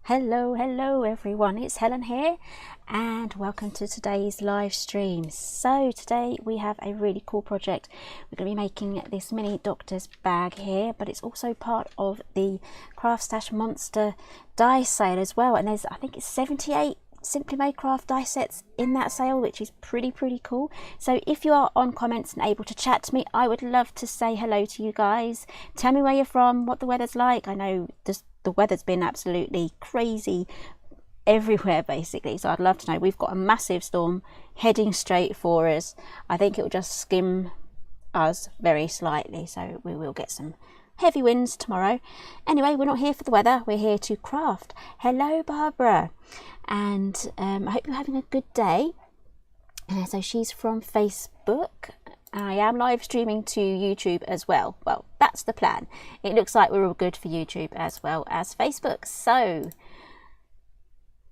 Hello everyone, it's Helen here and welcome to today's live stream. So today we have a really cool project. We're going to be making this mini doctor's bag here, but it's also part of the Craftstash monster die sale as well, and there's, I think it's 78 Simply Made Craft die sets in that sale, which is pretty cool. So if you are on comments and able to chat to me, I would love to say hello to you guys. Tell me where you're from, what the weather's like. I know the weather's been absolutely crazy everywhere basically, so I'd love to know. We've got a massive storm heading straight for us. I think it will just skim us very slightly, so we will get some heavy winds tomorrow. Anyway, we're not here for the weather, we're here to craft. Hello Barbara, and I hope you're having a good day. So she's from Facebook. I am live streaming to YouTube as well. Well, that's the plan. It looks like we're all good for YouTube as well as Facebook, so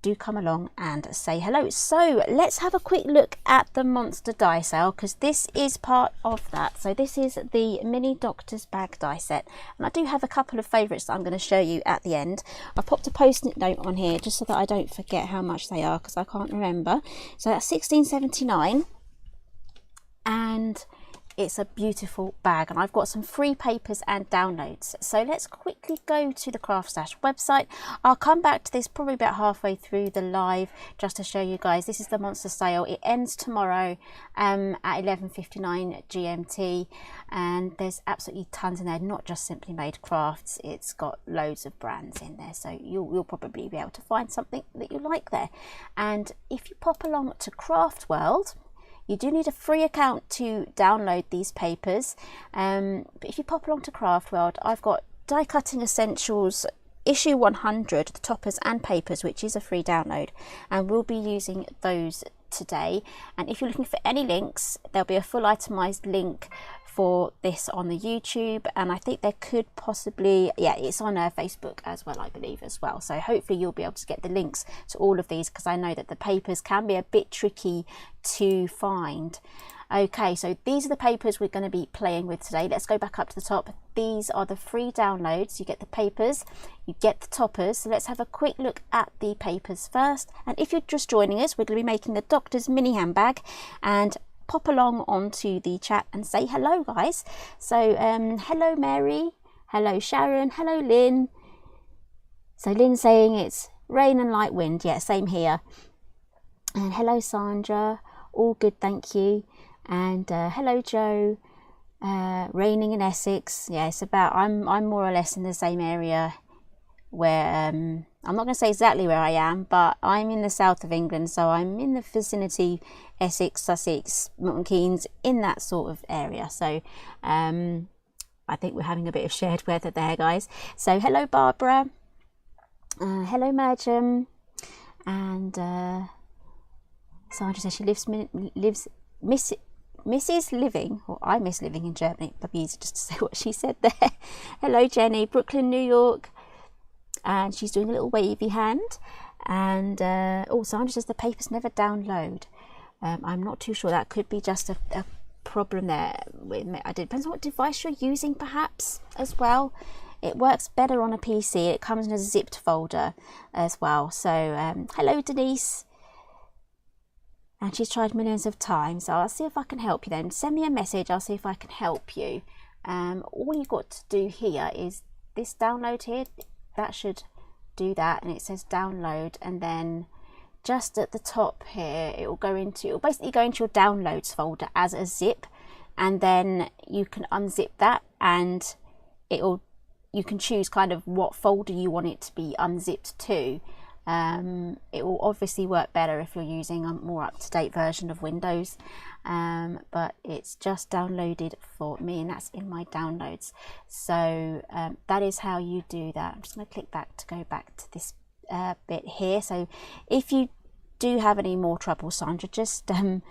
do come along and say hello. So let's have a quick look at the monster die sale, because this is part of that. So this is the mini doctor's bag die set, and I do have a couple of favourites that I'm going to show you at the end. I popped a post-it note on here just so that I don't forget how much they are, because I can't remember. So that's £16.79, and it's a beautiful bag, and I've got some free papers and downloads. So let's quickly go to the Craftstash website. I'll come back to this probably about halfway through the live just to show you guys. This is the monster sale. It ends tomorrow at 11:59 GMT, and there's absolutely tons in there, not just Simply Made Crafts. It's got loads of brands in there, so you'll probably be able to find something that you like there. And if you pop along to Craft World, you do need a free account to download these papers, but if you pop along to Craft World, I've got Die Cutting Essentials issue 100, the toppers and papers, which is a free download, and we'll be using those today. And if you're looking for any links, there'll be a full itemized link for this on the YouTube, and I think there could possibly, yeah, it's on Facebook as well, I believe, as well. So hopefully you'll be able to get the links to all of these, because I know that the papers can be a bit tricky to find. Okay, so these are the papers we're going to be playing with today. Let's go back up to the top. These are the free downloads. You get the papers, you get the toppers. So let's have a quick look at the papers first. And if you're just joining us, we're going to be making the doctor's mini handbag, and pop along onto the chat and say hello, guys. So hello Mary, hello Sharon, hello Lynn. So Lynn saying it's rain and light wind. Yeah, same here. And hello Sandra, all good, thank you. And hello Joe, raining in Essex. Yeah, it's about, I'm more or less in the same area where I'm not going to say exactly where I am, but I'm in the south of England, so I'm in the vicinity, Essex, Sussex, Milton Keynes, in that sort of area. So I think we're having a bit of shared weather there, guys. So hello Barbara, hello Merjam, and Sandra says she misses living, or I miss living in Germany. It'd be easy just to say what she said there. Hello Jenny, Brooklyn, New York. And she's doing a little wavy hand. And Sandra says the papers never download. I'm not too sure. That could be just a problem there. It depends on what device you're using, perhaps, as well. It works better on a PC. It comes in a zipped folder as well. So hello Denise. And she's tried millions of times. So I'll see if I can help you then. Send me a message. I'll see if I can help you. All you've got to do here is this download here. That should do that, and it says download, and then just at the top here it'll basically go into your downloads folder as a zip, and then you can unzip that, and you can choose kind of what folder you want it to be unzipped to. It will obviously work better if you're using a more up-to-date version of Windows, but it's just downloaded for me, and that's in my downloads. So that is how you do that. I'm just going to click back to go back to this bit here. So if you do have any more trouble, Sandra, just do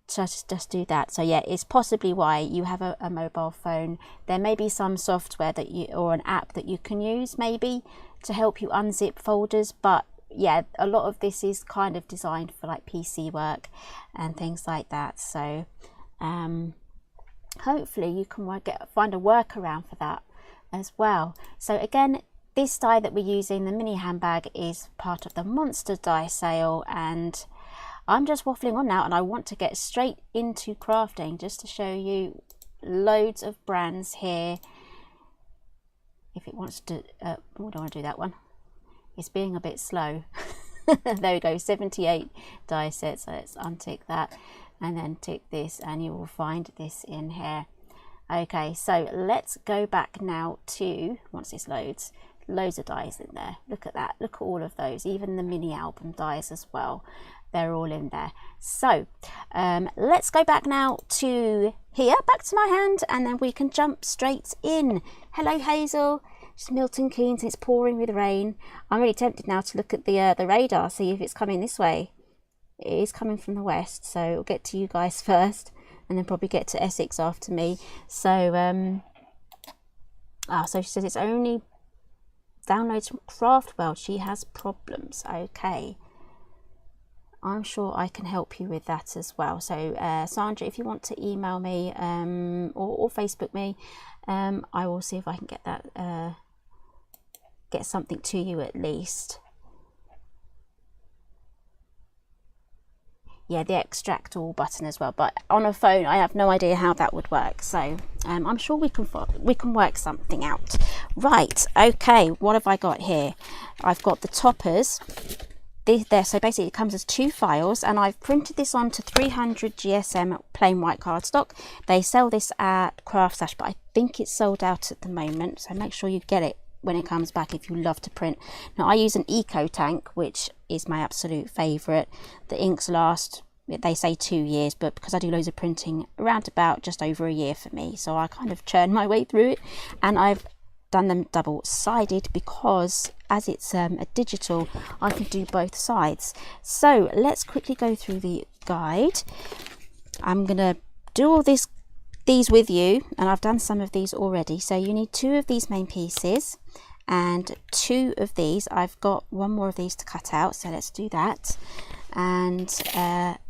that. So yeah, it's possibly why you have a mobile phone. There may be some software that or an app that you can use maybe to help you unzip folders, but yeah, a lot of this is kind of designed for like PC work and things like that. So hopefully you can find a workaround for that as well. So again, this die that we're using, the mini handbag, is part of the monster die sale, and I'm just waffling on now, and I want to get straight into crafting just to show you loads of brands here. If it wants to, I don't want to do that one. It's being a bit slow. There we go, 78 die sets. So let's untick that and then tick this, and you will find this in here. Okay, so let's go back now to, once this loads, loads of dies in there. Look at that, look at all of those, even the mini album dies as well. They're all in there. So let's go back now to here, back to my hand, and then we can jump straight in. Hello Hazel, it's Milton Keynes, it's pouring with rain. I'm really tempted now to look at the radar, see if it's coming this way. It is coming from the west, so it'll get to you guys first, and then probably get to Essex after me. So so she says it's only downloads from Craftworld. She has problems. Okay, I'm sure I can help you with that as well. So Sandra, if you want to email me or Facebook me, I will see if I can get that get something to you at least. Yeah, the extract all button as well, but on a phone I have no idea how that would work, so I'm sure we can work something out. Right, okay, what have I got here? I've got the toppers there, so basically it comes as 2 files, and I've printed this onto 300 GSM plain white cardstock. They sell this at Craftstash, but I think it's sold out at the moment, so make sure you get it when it comes back if you love to print. Now I use an eco tank, which is my absolute favorite. The inks last, they say 2 years, but because I do loads of printing, around about just over a year for me, so I kind of churn my way through it. And I've done them double-sided because as it's a digital, I can do both sides. So let's quickly go through the guide. I'm gonna do all these with you, and I've done some of these already. So you need 2 of these main pieces and 2 of these. I've got 1 more of these to cut out, so let's do that. And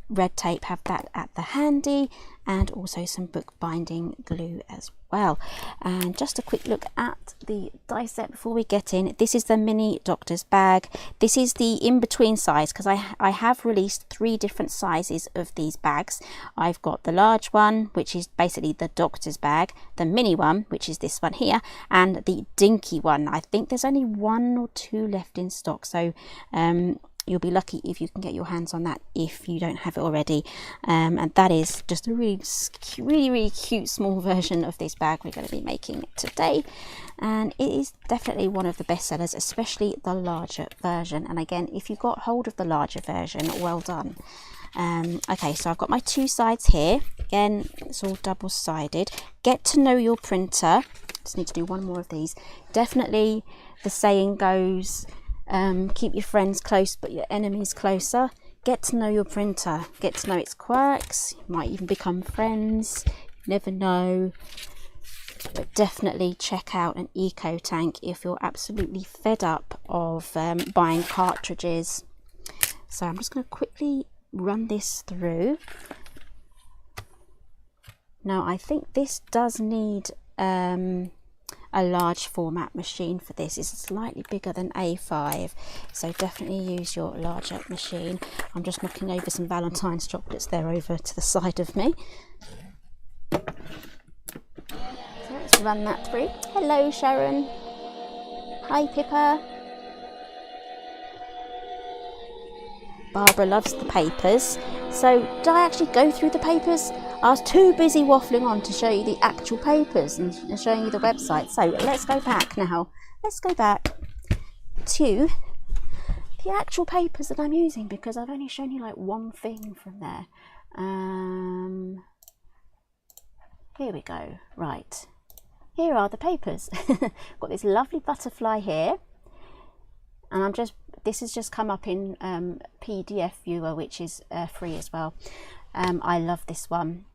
red tape, have that at the handy, and also some book binding glue as well. And just a quick look at the die set before we get in. This is the mini doctor's bag. This is the in-between size, because I have released 3 different sizes of these bags. I've got the large one, which is basically the doctor's bag, the mini one, which is this one here, and the dinky one. I think there's only 1 or 2 left in stock, so you'll be lucky if you can get your hands on that if you don't have it already. And that is just a really cute small version of this bag we're going to be making today, and it is definitely one of the best sellers, especially the larger version. And again, if you got hold of the larger version, well done. Okay, so I've got my 2 sides here. Again, it's all double-sided. Get to know your printer. Just need to do 1 more of these. Definitely the saying goes, keep your friends close but your enemies closer. Get to know your printer, get to know its quirks. You might even become friends, you never know. But definitely check out an eco tank if you're absolutely fed up of buying cartridges. So I'm just going to quickly run this through. Now I think this does need a large format machine for this. It's slightly bigger than A5, so definitely use your larger machine. I'm just knocking over some Valentine's chocolates there over to the side of me. So let's run that through. Hello Sharon. Hi Pippa. Barbara loves the papers. So did I actually go through the papers? I was too busy waffling on to show you the actual papers and showing you the website. So let's go back now. Let's go back to the actual papers that I'm using, because I've only shown you like 1 thing from there. Here we go. Right. Here are the papers. Got this lovely butterfly here. And this has just come up in PDF viewer, which is free as well. I love this one.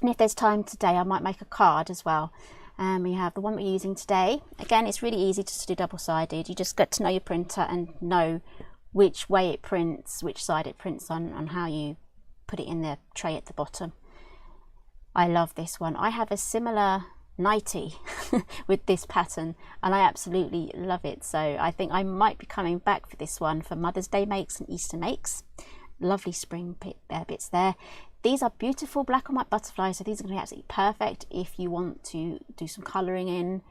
And if there's time today, I might make a card as well. We have the one we're using today. Again, it's really easy just to do double-sided. You just get to know your printer and know which way it prints, which side it prints on how you put it in the tray at the bottom. I love this one. I have a similar nightie with this pattern, and I absolutely love it. So I think I might be coming back for this one for Mother's Day makes and Easter makes. Lovely spring bits there. These are beautiful black and white butterflies, so these are going to be absolutely perfect if you want to do some colouring in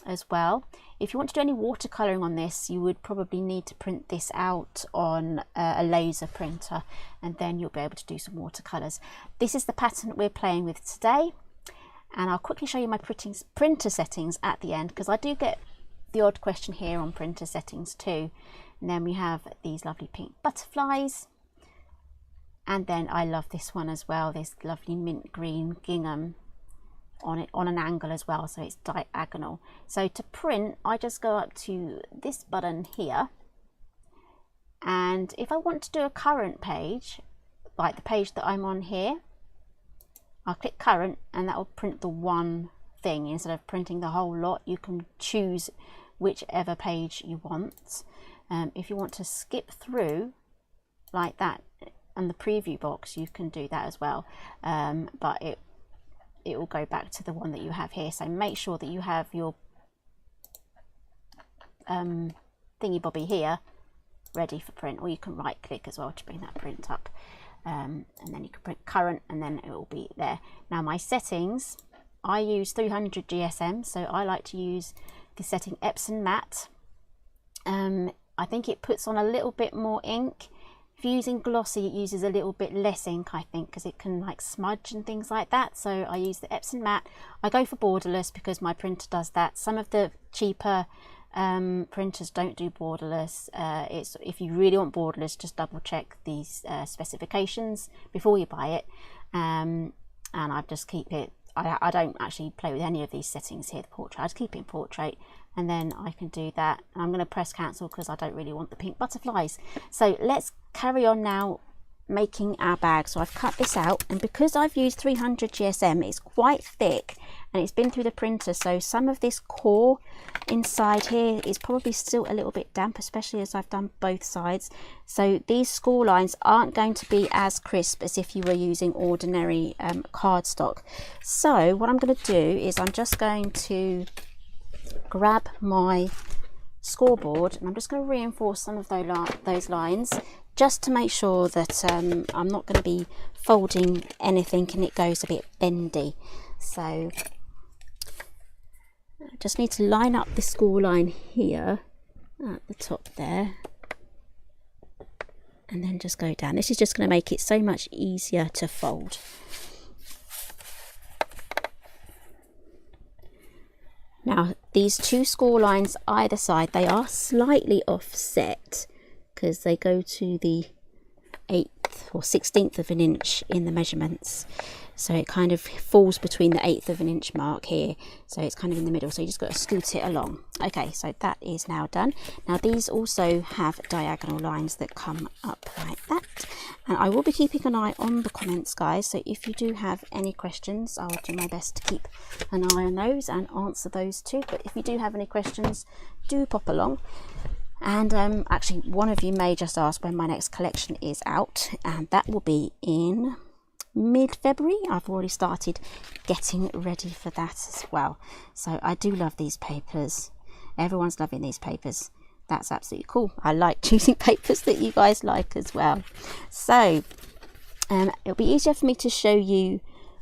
as well. If you want to do any watercolouring on this, you would probably need to print this out on a laser printer, and then you'll be able to do some watercolours. This is the pattern that we're playing with today, and I'll quickly show you my printer settings at the end, because I do get the odd question here on printer settings too. And then we have these lovely pink butterflies. And then I love this one as well, this lovely mint green gingham on it, on an angle as well, so it's diagonal. So to print, I just go up to this button here, and if I want to do a current page, like the page that I'm on here, I'll click current, and that will print the one thing instead of printing the whole lot. You can choose whichever page you want. If you want to skip through like that, and the preview box, you can do that as well, but it will go back to the one that you have here. So make sure that you have your thingy bobby here ready for print, or you can right click as well to bring that print up, and then you can print current, and then it will be there. Now my settings, I use 300 GSM, so I like to use the setting Epson matte. I think it puts on a little bit more ink. If you're using glossy, it uses a little bit less ink, I think, because it can like smudge and things like that. So I use the Epson matte. I go for borderless because my printer does that. Some of the cheaper printers don't do borderless. If you really want borderless, just double check these specifications before you buy it. And I just keep it, I don't actually play with any of these settings here, the portrait. I just keep it in portrait, and then I can do that. I'm going to press cancel because I don't really want the pink butterflies. So let's carry on now making our bag. So I've cut this out, and because I've used 300 GSM, it's quite thick and it's been through the printer, so some of this core inside here is probably still a little bit damp, especially as I've done both sides. So these score lines aren't going to be as crisp as if you were using ordinary cardstock. So what I'm going to do is I'm just going to grab my scoreboard, and I'm just going to reinforce some of those lines, just to make sure that I'm not going to be folding anything and it goes a bit bendy. So I just need to line up the score line here at the top there, and then just go down. This is just going to make it so much easier to fold. Now these two score lines either side, they are slightly offset because they go to the 1/8 or 1/16 of an inch in the measurements, so it kind of falls between the 1/8 of an inch mark here, so it's kind of in the middle, so you just got to scoot it along. Okay, so that is now done. Now these also have diagonal lines that come up like that, and I will be keeping an eye on the comments, guys, so if you do have any questions, I'll do my best to keep an eye on those and answer those too. But if you do have any questions, do pop along. And actually, one of you may just ask when my next collection is out, and that will be in mid-February. I've already started getting ready for that as well. So I do love these papers. Everyone's loving these papers. That's absolutely cool. I like choosing papers that you guys like as well. So it'll be easier for me to show you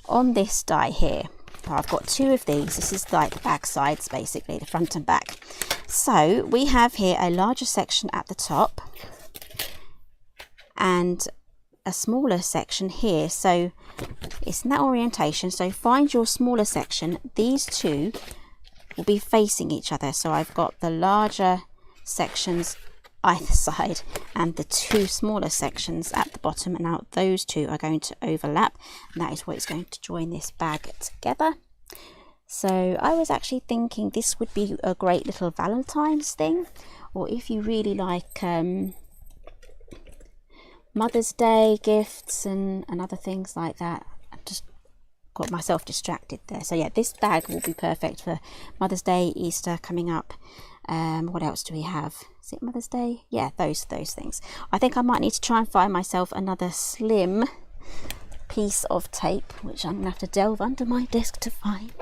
on this die here. I've got two of these. This is like the back sides, basically, the front and back. So we have here a larger section at the top and a smaller section here. So it's in that orientation. So find your smaller section. These two will be facing each other. So I've got the larger sections either side and the two smaller sections at the bottom, and now those two are going to overlap, and that is what is going to join this bag together. So I was actually thinking this would be a great little Valentine's thing, or if you really like Mother's Day gifts and other things like that. I just got myself distracted there. So yeah, this bag will be perfect for Mother's Day, Easter coming up. What else do we have? Is it Mother's Day? Yeah, those things. I think I might need to try and find myself another slim piece of tape, which I'm gonna have to delve under my desk to find,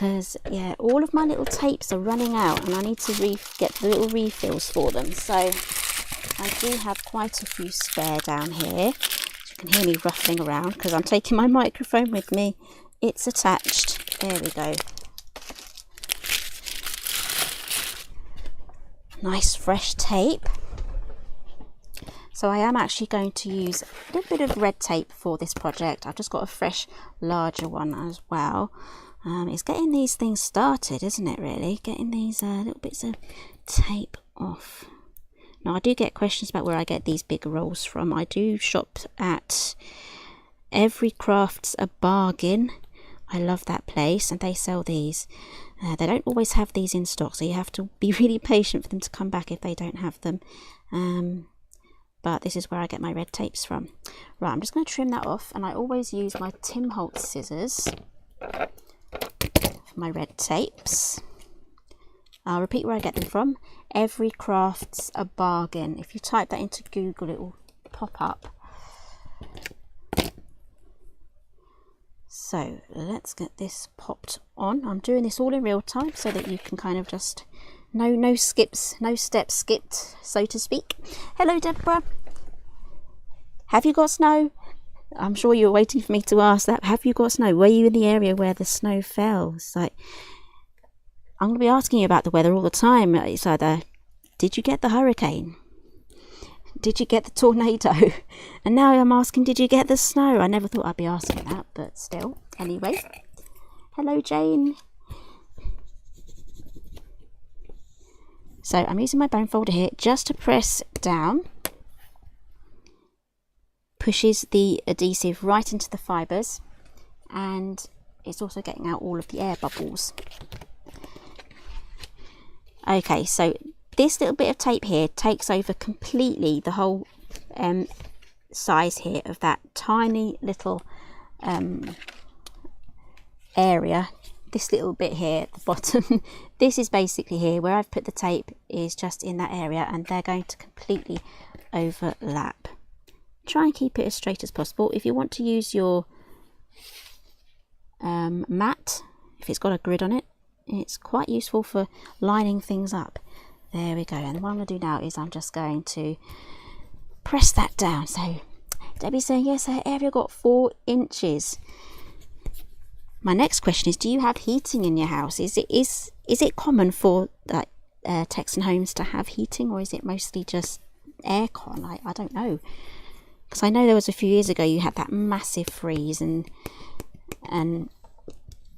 because yeah, all of my little tapes are running out and I need to get the little refills for them. So I do have quite a few spare down here. You can hear me ruffling around because I'm taking my microphone with me. It's attached. There we go. Nice fresh tape. So I am actually going to use a little bit of red tape for this project. I've just got a fresh larger one as well. It's getting these things started, isn't it, really? Getting these little bits of tape off. Now I do get questions about where I get these big rolls from. I do shop at Every Craft's a Bargain. I love that place, and they sell these. They don't always have these in stock, so you have to be really patient for them to come back if they don't have them. But this is where I get my red tapes from. Right, I'm just going to trim that off, and I always use my Tim Holtz scissors for my red tapes. I'll repeat where I get them from. Every Craft's a Bargain. If you type that into Google, it will pop up. So let's get this popped on. I'm doing this all in real time so that you can kind of just no skips, no steps skipped, so to speak. Hello, Deborah. Have you got snow? I'm sure you were waiting for me to ask that. Have you got snow? Were you in the area where the snow fell? It's like, I'm going to be asking you about the weather all the time. It's either, did you get the hurricane? Did you get the tornado? And now I'm asking, did you get the snow? I never thought I'd be asking that, but still. Anyway. Hello, Jane. So I'm using my bone folder here just to press down. Pushes the adhesive right into the fibres, and it's also getting out all of the air bubbles. Okay, so this little bit of tape here takes over completely the whole size here of that tiny little area. This little bit here at the bottom, this is basically here where I've put the tape, is just in that area, and they're going to completely overlap. Try and keep it as straight as possible. If you want to use your mat, if it's got a grid on it, it's quite useful for lining things up. There we go. And what I'm going to do now is I'm just going to press that down. So Debbie's saying, yes, her area got 4 inches. My next question is, do you have heating in your house? Is it common for Texan homes to have heating, or is it mostly just aircon? I don't know. Because I know there was a few years ago you had that massive freeze and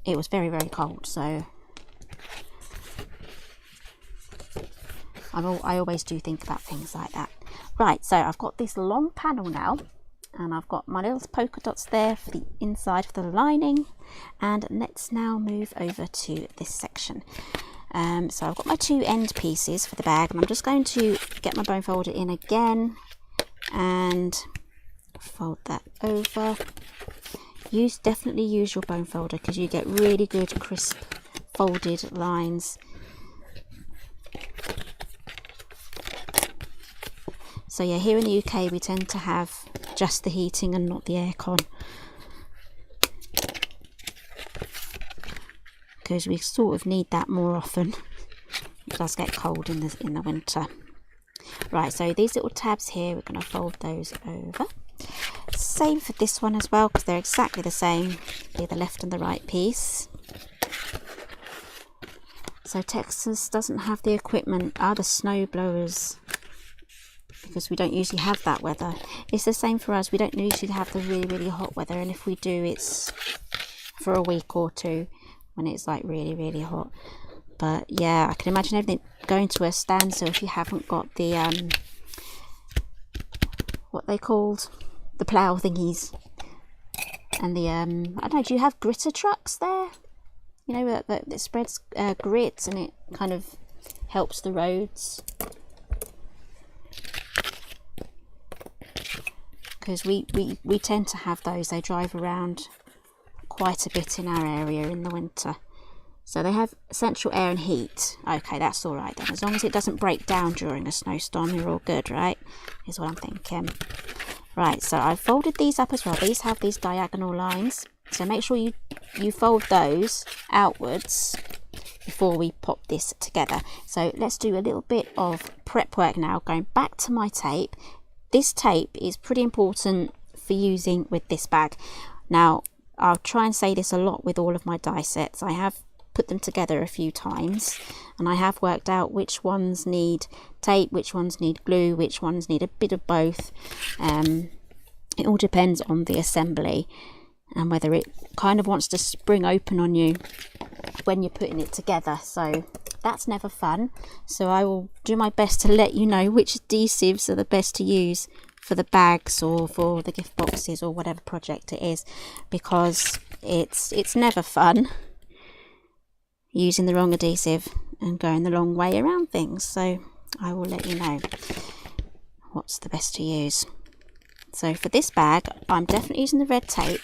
it was very, very cold. So I always do think about things like that. Right, so I've got this long panel now, and I've got my little polka dots there for the inside of the lining, and let's now move over to this section. So I've got my 2 end pieces for the bag, and I'm just going to get my bone folder in again and fold that over. Definitely use your bone folder because you get really good crisp folded lines. So yeah, here in the UK we tend to have just the heating and not the aircon, because we sort of need that more often. It does get cold in the winter. Right, so these little tabs here, we're going to fold those over. Same for this one as well, because they're exactly the same, be the left and the right piece. So Texas doesn't have the equipment, the snow blowers, because we don't usually have that weather. It's the same for us. We don't usually have the really, really hot weather, and if we do, it's for a week or two when it's like really, really hot. But yeah, I can imagine everything going to a standstill if you haven't got the what they called, the plough thingies, and the I don't know, do you have gritter trucks there? You know, that spreads grit and it kind of helps the roads. Because we tend to have those. They drive around quite a bit in our area in the winter. So they have central air and heat. Okay, that's all right then. As long as it doesn't break down during a snowstorm, you're all good, right? Is what I'm thinking. Right, so I've folded these up as well. These have these diagonal lines. So make sure you fold those outwards before we pop this together. So let's do a little bit of prep work now. Going back to my tape. This tape is pretty important for using with this bag. Now, I'll try and say this a lot with all of my die sets. I have put them together a few times and I have worked out which ones need tape, which ones need glue, which ones need a bit of both. It all depends on the assembly and whether it kind of wants to spring open on you when you're putting it together. So that's never fun. So I will do my best to let you know which adhesives are the best to use for the bags or for the gift boxes or whatever project it is, because it's never fun using the wrong adhesive and going the long way around things. So I will let you know what's the best to use. So for this bag, I'm definitely using the red tape,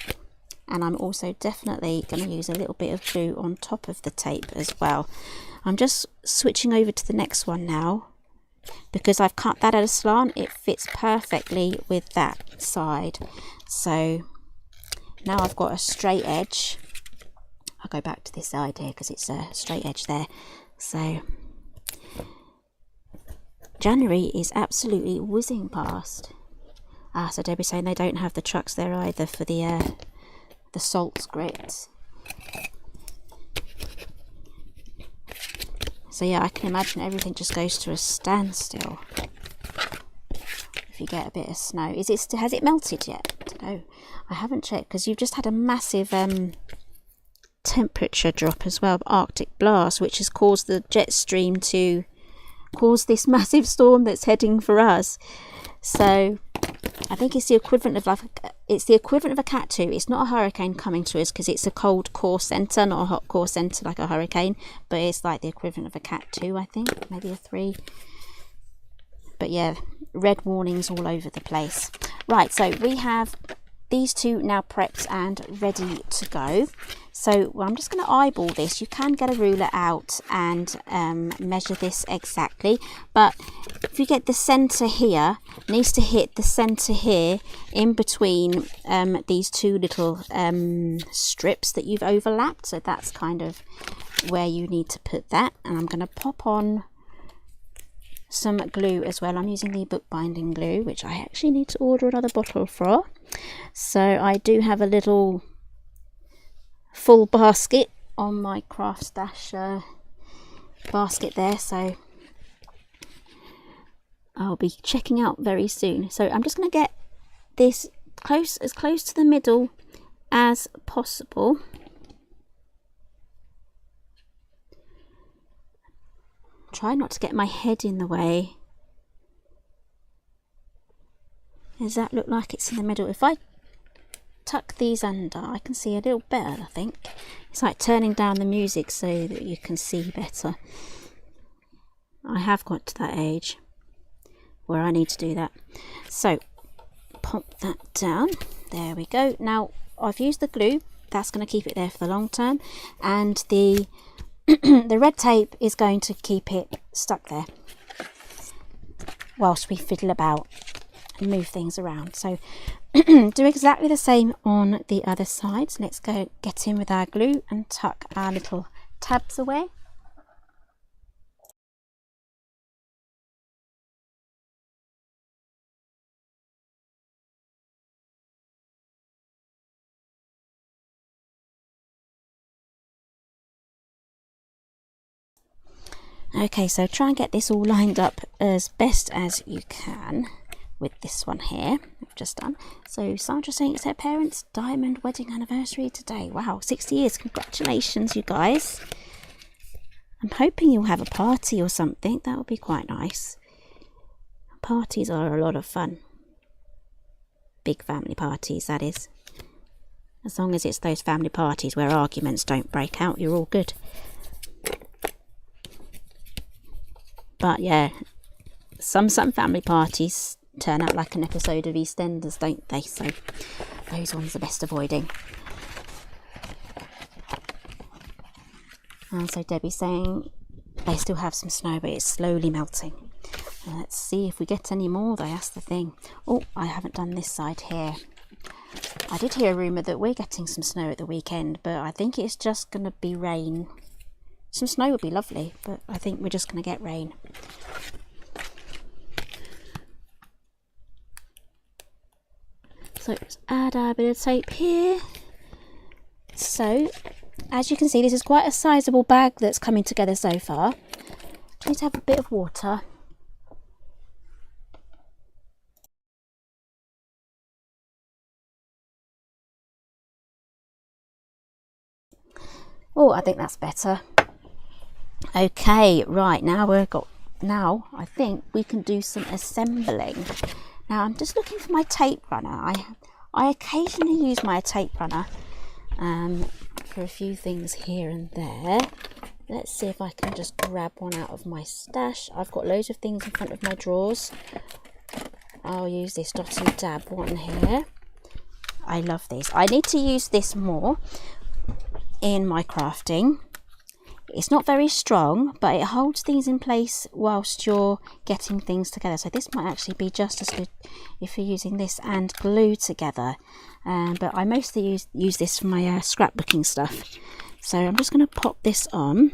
and I'm also definitely going to use a little bit of glue on top of the tape as well. I'm just switching over to the next one now because I've cut that at a slant. It fits perfectly with that side. So now I've got a straight edge. I'll go back to this side here because it's a straight edge there. So January is absolutely whizzing past. So Debbie's saying they don't have the trucks there either for the salts grits. So yeah, I can imagine everything just goes to a standstill if you get a bit of snow. Has it melted yet? I don't know. I haven't checked because you've just had a massive temperature drop as well, Arctic blast, which has caused the jet stream to cause this massive storm that's heading for us. So I think it's the equivalent of a Cat 2. It's not a hurricane coming to us because it's a cold core centre, not a hot core centre like a hurricane, but it's like the equivalent of a Cat 2, I think, maybe a 3. But yeah, red warnings all over the place. Right, so we have these two now prepped and ready to go. So I'm just going to eyeball this. You can get a ruler out and measure this exactly, but if you get the centre here, it needs to hit the centre here in between these two little strips that you've overlapped. So that's kind of where you need to put that. And I'm going to pop on some glue as well. I'm using the bookbinding glue, which I actually need to order another bottle for. So I do have a little full basket on my Craftstash basket there, so I'll be checking out very soon. So I'm just going to get this as close to the middle as possible. Try not to get my head in the way. Does that look like it's in the middle? If I tuck these under, I can see a little better, I think. It's like turning down the music so that you can see better. I have got to that age where I need to do that. So pop that down. There we go. Now I've used the glue. That's going to keep it there for the long term. And the the red tape is going to keep it stuck there whilst we fiddle about and move things around. So do exactly the same on the other side. So let's go get in with our glue and tuck our little tabs away. Okay, so try and get this all lined up as best as you can with this one here we've just done. So Sandra saying it's her parents' diamond wedding anniversary today. Wow, 60 years. Congratulations, you guys. I'm hoping you'll have a party or something. That would be quite nice. Parties are a lot of fun. Big family parties, that is. As long as it's those family parties where arguments don't break out, you're all good. But yeah, some family parties turn out like an episode of EastEnders, don't they? So those ones are best avoiding. And so Debbie's saying they still have some snow, but it's slowly melting. And let's see if we get any more though, that's the thing. Oh, I haven't done this side here. I did hear a rumour that we're getting some snow at the weekend, but I think it's just going to be rain. Some snow would be lovely, but I think we're just going to get rain. So let's add our bit of tape here. So as you can see, this is quite a sizable bag that's coming together so far. I need to have a bit of water. Oh, I think that's better. Okay, right, now I think we can do some assembling. Now I'm just looking for my tape runner. I occasionally use my tape runner for a few things here and there. Let's see if I can just grab one out of my stash. I've got loads of things in front of my drawers. I'll use this dot and dab one here. I love this. I need to use this more in my crafting. It's not very strong, but it holds things in place whilst you're getting things together. So this might actually be just as good if you're using this and glue together. But I mostly use this for my scrapbooking stuff. So I'm just going to pop this on.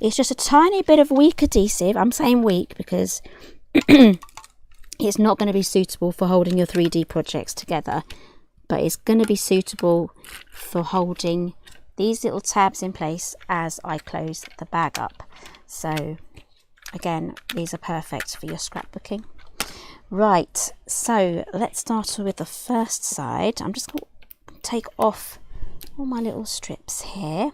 It's just a tiny bit of weak adhesive. I'm saying weak because it's not going to be suitable for holding your 3D projects together, but it's going to be suitable for holding these little tabs in place as I close the bag up. So again, these are perfect for your scrapbooking. Right, so let's start with the first side. I'm just going to take off all my little strips here,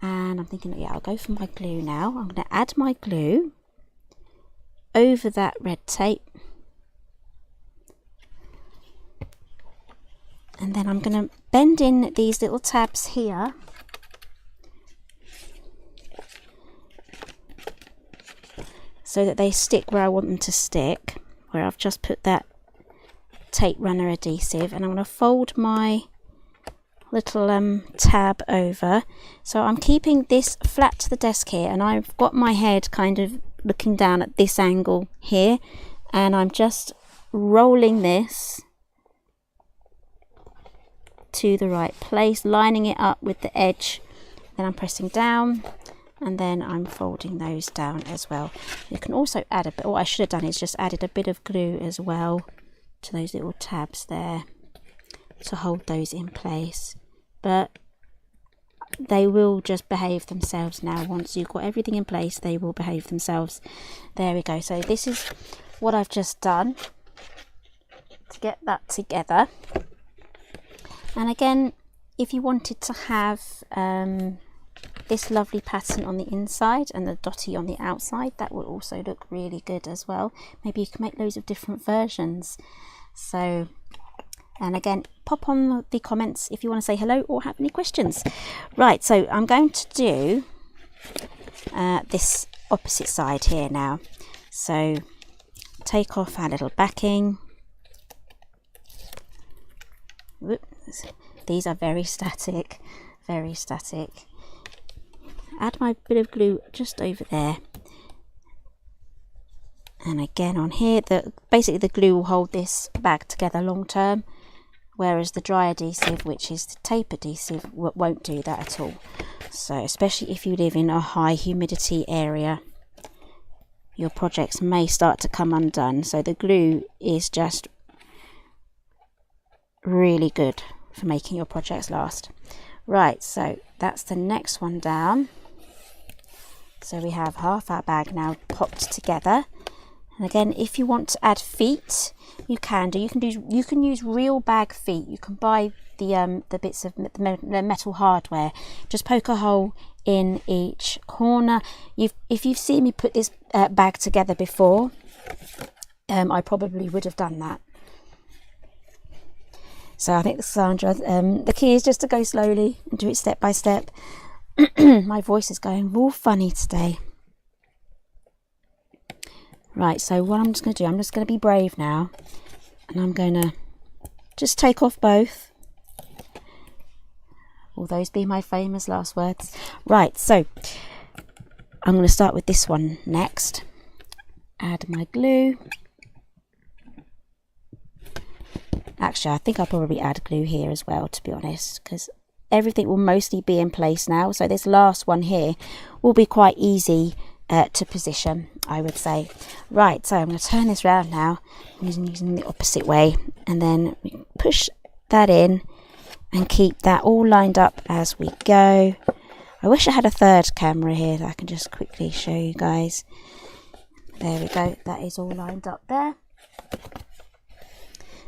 and I'm thinking, yeah, I'll go for my glue now. I'm going to add my glue over that red tape, and then I'm going to bend in these little tabs here so that they stick where I want them to stick, where I've just put that tape runner adhesive, and I'm going to fold my little tab over. So I'm keeping this flat to the desk here, and I've got my head kind of looking down at this angle here, and I'm just rolling this to the right place, lining it up with the edge. Then I'm pressing down, and then I'm folding those down as well. You can also add a bit, what I should have done is just added a bit of glue as well to those little tabs there to hold those in place, but they will just behave themselves now. Once you've got everything in place, they will behave themselves. There we go. So this is what I've just done to get that together. And again, if you wanted to have this lovely pattern on the inside and the dotty on the outside, that will also look really good as well. Maybe you can make loads of different versions. So, and again, pop on the comments if you want to say hello or have any questions. Right, so I'm going to do this opposite side here now. So take off our little backing. Whoops. These are very static, very static. Add my bit of glue just over there, and again on here, basically the glue will hold this bag together long term, whereas the dry adhesive, which is the tape adhesive, won't do that at all. So especially if you live in a high humidity area, your projects may start to come undone. So the glue is just really good for making your projects last. Right, so that's the next one down. So we have half our bag now popped together. And again, if you want to add feet, you can do. You can use real bag feet. You can buy the bits of the metal hardware. Just poke a hole in each corner. If you've seen me put this bag together before, I probably would have done that. So I think, Sandra, the key is just to go slowly and do it step by step. My voice is going all funny today. Right, so what I'm just going to do, I'm just going to be brave now, and I'm going to just take off both. Will those be my famous last words? Right, so I'm going to start with this one next. Add my glue. Actually, I think I'll probably add glue here as well, to be honest, because everything will mostly be in place now. So this last one here will be quite easy to position, I would say. Right, so I'm going to turn this round now, using the opposite way, and then we push that in and keep that all lined up as we go. I wish I had a third camera here that I can just quickly show you guys. There we go, that is all lined up there.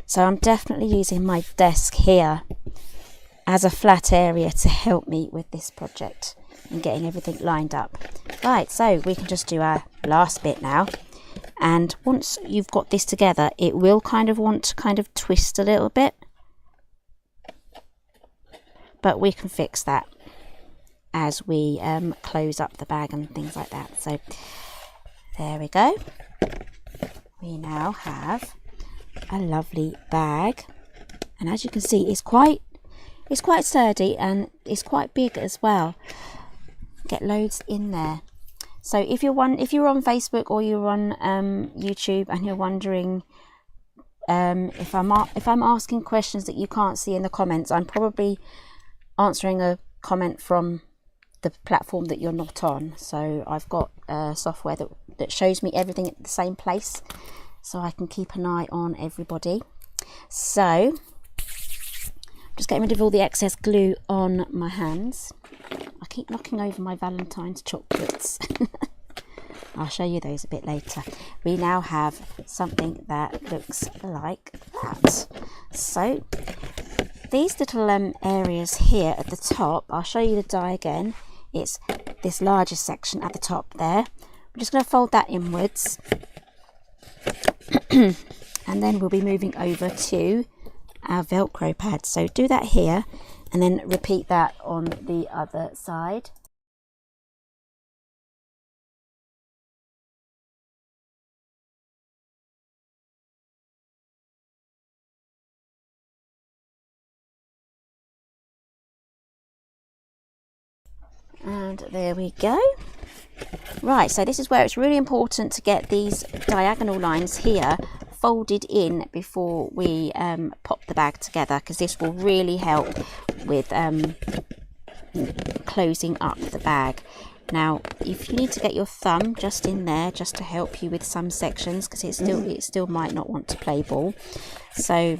So I'm definitely using my desk here as a flat area to help me with this project and getting everything lined up. Right, so we can just do our last bit now. And once you've got this together, it will kind of want to twist a little bit. But we can fix that as we close up the bag and things like that. So there we go. We now have a lovely bag, and as you can see, it's quite sturdy and it's quite big as well. Get loads in there. So if you're on Facebook or you're on YouTube and you're wondering if I'm asking questions that you can't see in the comments, I'm probably answering a comment from the platform that you're not on. So I've got software that shows me everything at the same place, so I can keep an eye on everybody. So just getting rid of all the excess glue on my hands. I keep knocking over my Valentine's chocolates. I'll show you those a bit later. We now have something that looks like that. So these little areas here at the top, I'll show you the die again. It's this larger section at the top there. We're just going to fold that inwards. And then we'll be moving over to our Velcro pad. So do that here and then repeat that on the other side. And there we go. Right, so this is where it's really important to get these diagonal lines here folded in before we pop the bag together, because this will really help with closing up the bag. Now, if you need to get your thumb just in there just to help you with some sections, because it still might not want to play ball, so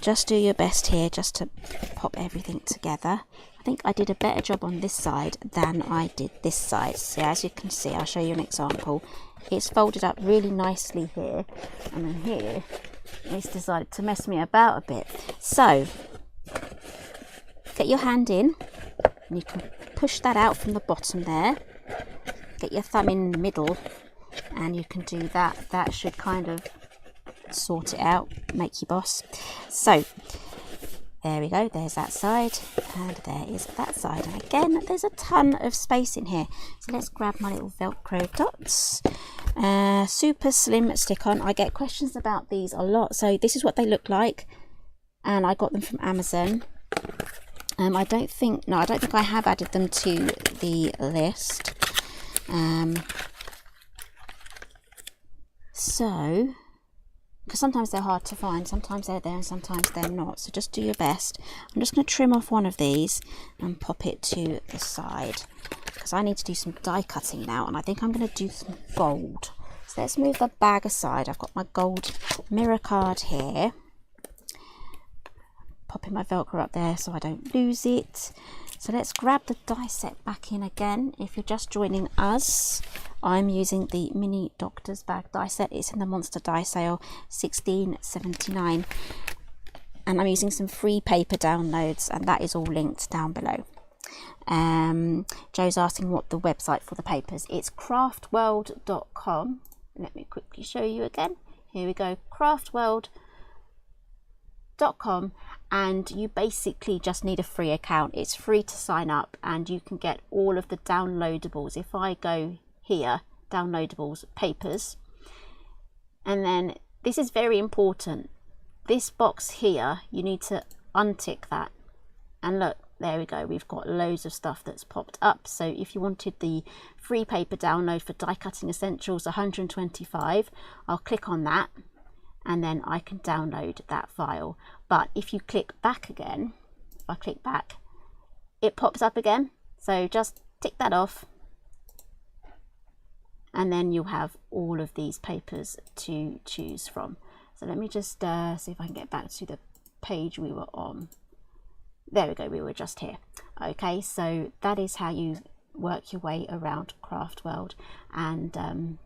just do your best here just to pop everything together. I think I did a better job on this side than I did this side. So as you can see, I'll show you an example. It's folded up really nicely here, and then here it's decided to mess me about a bit. So get your hand in and you can push that out from the bottom there. Get your thumb in the middle and you can do that. That should kind of sort it out, make you boss. So there we go, there's that side and there is that side, and again there's a ton of space in here. So let's grab my little Velcro dots. Super slim stick on. I get questions about these a lot. So this is what they look like, and I got them from Amazon. I don't think I have added them to the list. So because sometimes they're hard to find, sometimes they're there and sometimes they're not, so just do your best. I'm just going to trim off one of these and pop it to the side, because I need to do some die cutting now, and I think I'm going to do some gold. So let's move the bag aside. I've got my gold mirror card here, popping my Velcro up there so I don't lose it. So let's grab the die set back in again. If you're just joining us, I'm using the mini Doctor's Bag die set. It's in the Monster Die Sale, $16.79, and I'm using some free paper downloads, and that is all linked down below. Joe's asking what the website for the papers. It's craftworld.com. Let me quickly show you again. Here we go, craftworld.com, and you basically just need a free account. It's free to sign up and you can get all of the downloadables. If I go here, downloadables, papers, and then this is very important, this box here, you need to untick that, and look, there we go, we've got loads of stuff that's popped up. So if you wanted the free paper download for Die Cutting Essentials 125, I'll click on that and then I can download that file. But if you click back again, if I click back, it pops up again. So just tick that off and then you'll have all of these papers to choose from. So let me just see if I can get back to the page we were on. There we go, we were just here. Okay, so that is how you work your way around Craft World, and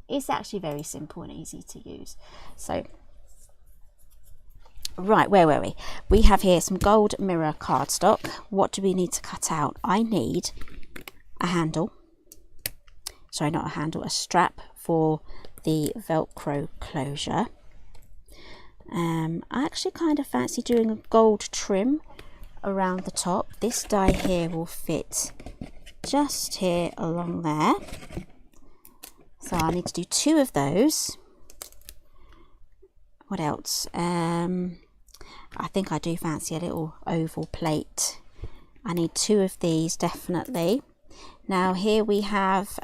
it's actually very simple and easy to use. So, right, where were we? We have here some gold mirror cardstock. What do we need to cut out? I need a handle. Sorry, not a handle, a strap for the Velcro closure. I actually kind of fancy doing a gold trim around the top. This die here will fit just here along there, so I need to do 2 of those. What else? I think I do fancy a little oval plate. I need 2 of these definitely. Now here we have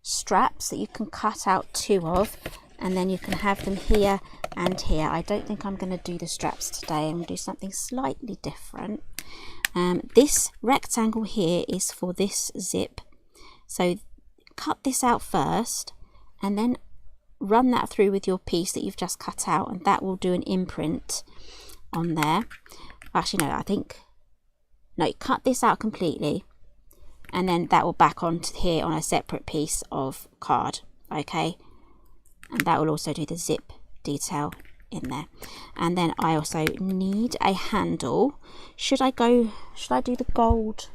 straps that you can cut out 2 of, and then you can have them here and here. I don't think I'm going to do the straps today. I'm going to do something slightly different. This rectangle here is for this zip, so cut this out first and then run that through with your piece that you've just cut out, and that will do an imprint on there. Actually no, cut this out completely and then that will back onto here on a separate piece of card. Okay, and that will also do the zip detail in there. And then I also need a handle. Should I do the gold?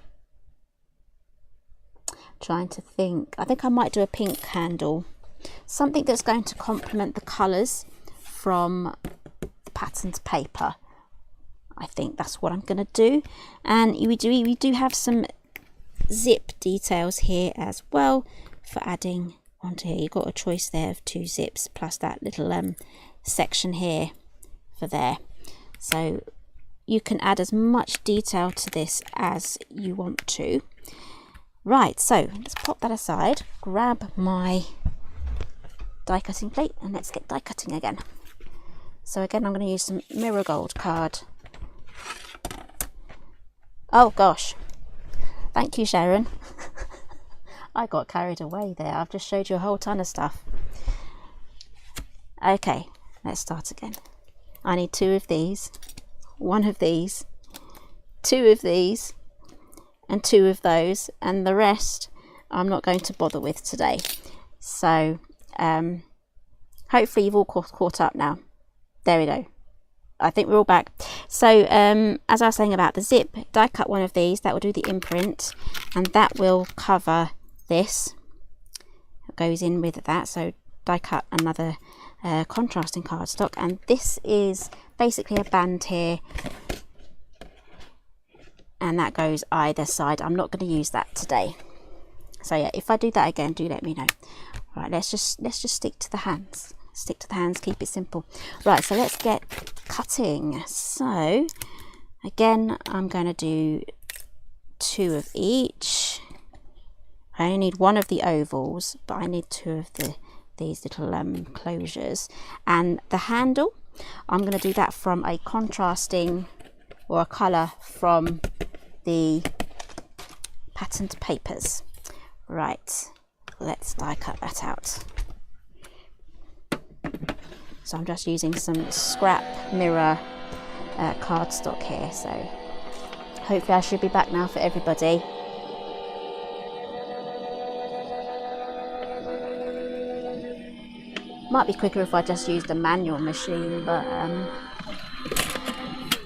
Trying to think. I think I might do a pink handle, something that's going to complement the colours from the patterned paper. I think that's what I'm going to do. And we do have some zip details here as well for adding onto here. You've got a choice there of 2 zips plus that little section here for there, so you can add as much detail to this as you want to. Right, so let's pop that aside, grab my die cutting plate, and let's get die cutting again. So again, I'm going to use some mirror gold card. Oh gosh, thank you, Sharon. I got carried away there. I've just showed you a whole ton of stuff. Okay, let's start again. I need 2 of these, 1 of these, 2 of these, and 2 of those, and the rest I'm not going to bother with today. So hopefully you've all caught up now. There we go. I think we're all back. So as I was saying about the zip, die cut 1 of these. That will do the imprint, and that will cover this. It goes in with that. So die cut another contrasting cardstock, and this is basically a band here, and that goes either side. I'm not going to use that today. So yeah, if I do that again, do let me know. Right, let's just stick to the hands. Stick to the hands, keep it simple. Right, so let's get cutting. So again, I'm going to do 2 of each. I only need 1 of the ovals, but I need 2 of these little closures. And the handle, I'm going to do that from a contrasting or a colour from the patterned papers. Right, let's die cut that out. So I'm just using some scrap mirror cardstock here, so hopefully I should be back now for everybody. Might be quicker if I just used a manual machine, but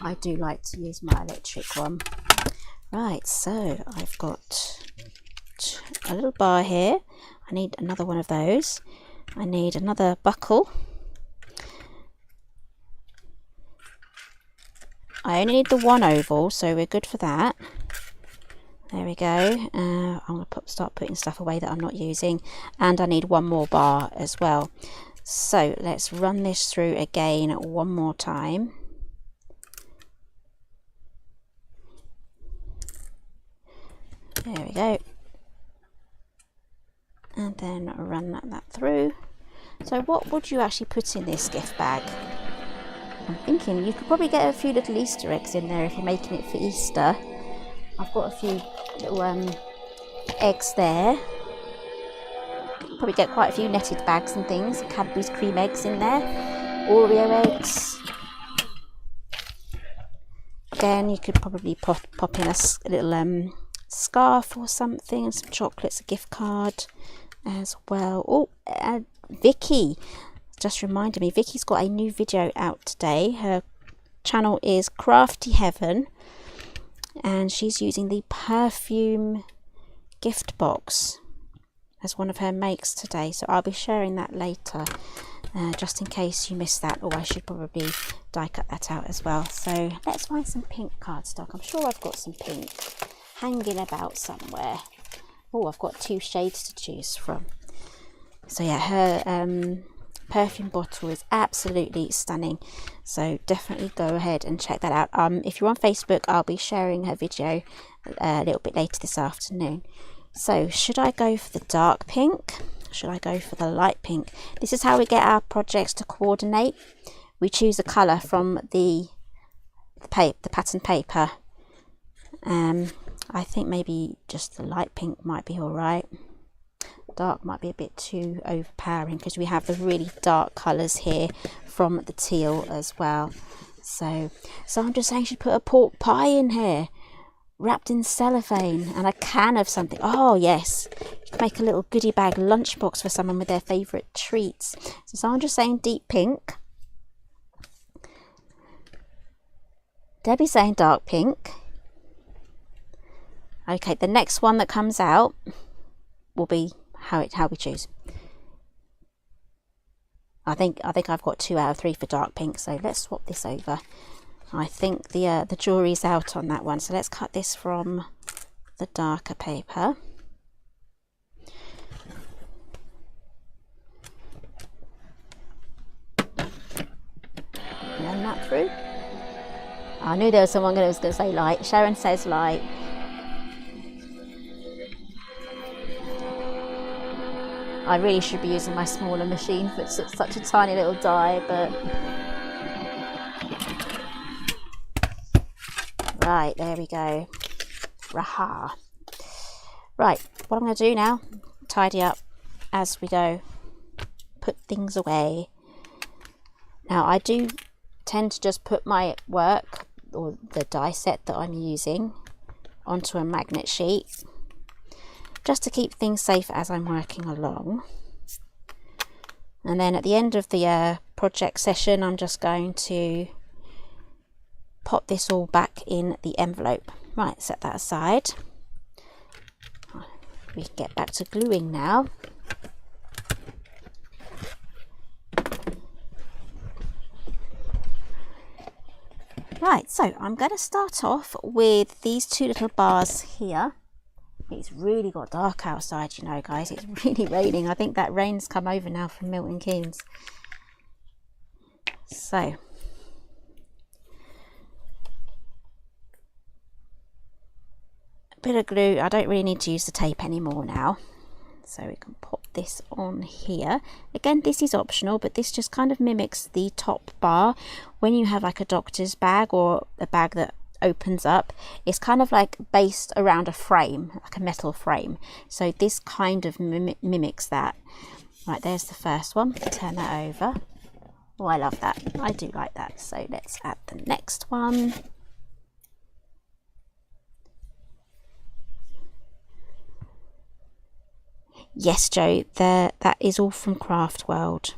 I do like to use my electric one. Right, so I've got a little bar here. I need another one of those. I need another buckle. I only need the 1 oval, so we're good for that. There we go. I'm going to start putting stuff away that I'm not using, and I need 1 more bar as well. So let's run this through again 1 more time. There we go. And then run that through. So what would you actually put in this gift bag? I'm thinking you could probably get a few little Easter eggs in there if you're making it for Easter. I've got a few little eggs there. Probably get quite a few netted bags and things. Cadbury's cream eggs in there. Oreo eggs. Again, you could probably pop in a little scarf or something, and some chocolates, a gift card as well. Oh, Vicky just reminded me, Vicky's got a new video out today. Her channel is Crafty Heaven, and she's using the perfume gift box as one of her makes today, so I'll be sharing that later, just in case you missed that, or I should probably die cut that out as well. So let's find some pink cardstock. I'm sure I've got some pink hanging about somewhere. Oh, I've got 2 shades to choose from. So yeah, her perfume bottle is absolutely stunning, so definitely go ahead and check that out. If you're on Facebook, I'll be sharing her video a little bit later this afternoon. So should I go for the dark pink? Should I go for the light pink? This is how we get our projects to coordinate. We choose a colour from the pattern paper. I think maybe just the light pink might be alright. Dark might be a bit too overpowering because we have the really dark colours here from the teal as well. So I'm just saying, should put a pork pie in here, wrapped in cellophane, and a can of something. Oh yes, you can make a little goodie bag lunchbox for someone with their favourite treats. So I'm just saying deep pink. Debbie's saying dark pink. Okay, the next one that comes out will be how we choose. I think I've got 2 out of 3 for dark pink, so let's swap this over. I think the jury's out on that one, so let's cut this from the darker paper. Run that through. I knew there was someone who was going to say light. Sharon says light. I really should be using my smaller machine for such a tiny little die, but right, there we go. Raha. Right, what I'm going to do now, tidy up as we go, put things away. Now I do tend to just put my work, or the die set that I'm using, onto a magnet sheet, just to keep things safe as I'm working along. And then at the end of the project session, I'm just going to pop this all back in the envelope. Right, set that aside. We can get back to gluing now. Right, so I'm going to start off with these 2 little bars here. It's really got dark outside, you know, guys. It's really raining. I think that rain's come over now from Milton Keynes. So a bit of glue. I don't really need to use the tape anymore now, so we can pop this on here. Again, this is optional, but this just kind of mimics the top bar. When you have like a doctor's bag or a bag that opens up, it's kind of like based around a frame, like a metal frame, so this kind of mimics that. Right, there's the first one. Turn that over. Oh, I love that. I do like that. So let's add the next one. Yes, Joe, that is all from Craft World.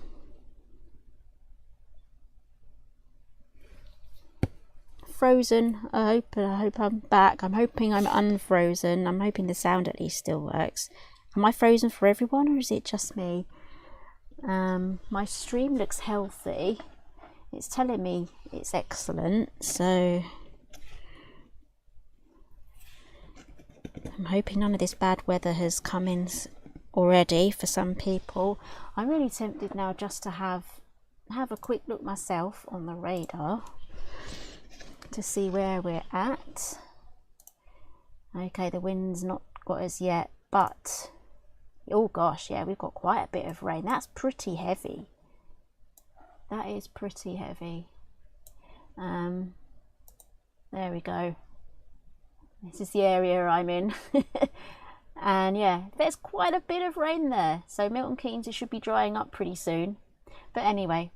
Frozen. I hope I'm back. I'm hoping I'm unfrozen. I'm hoping the sound at least still works. Am I frozen for everyone, or is it just me? My stream looks healthy. It's telling me it's excellent, so I'm hoping none of this bad weather has come in already for some people. I'm really tempted now just to have a quick look myself on the radar to see where we're at. Okay, the wind's not got as yet, but oh gosh, yeah, we've got quite a bit of rain. That's pretty heavy. That is pretty heavy. There we go. This is the area I'm in. And yeah, there's quite a bit of rain there. So Milton Keynes, it should be drying up pretty soon. But anyway,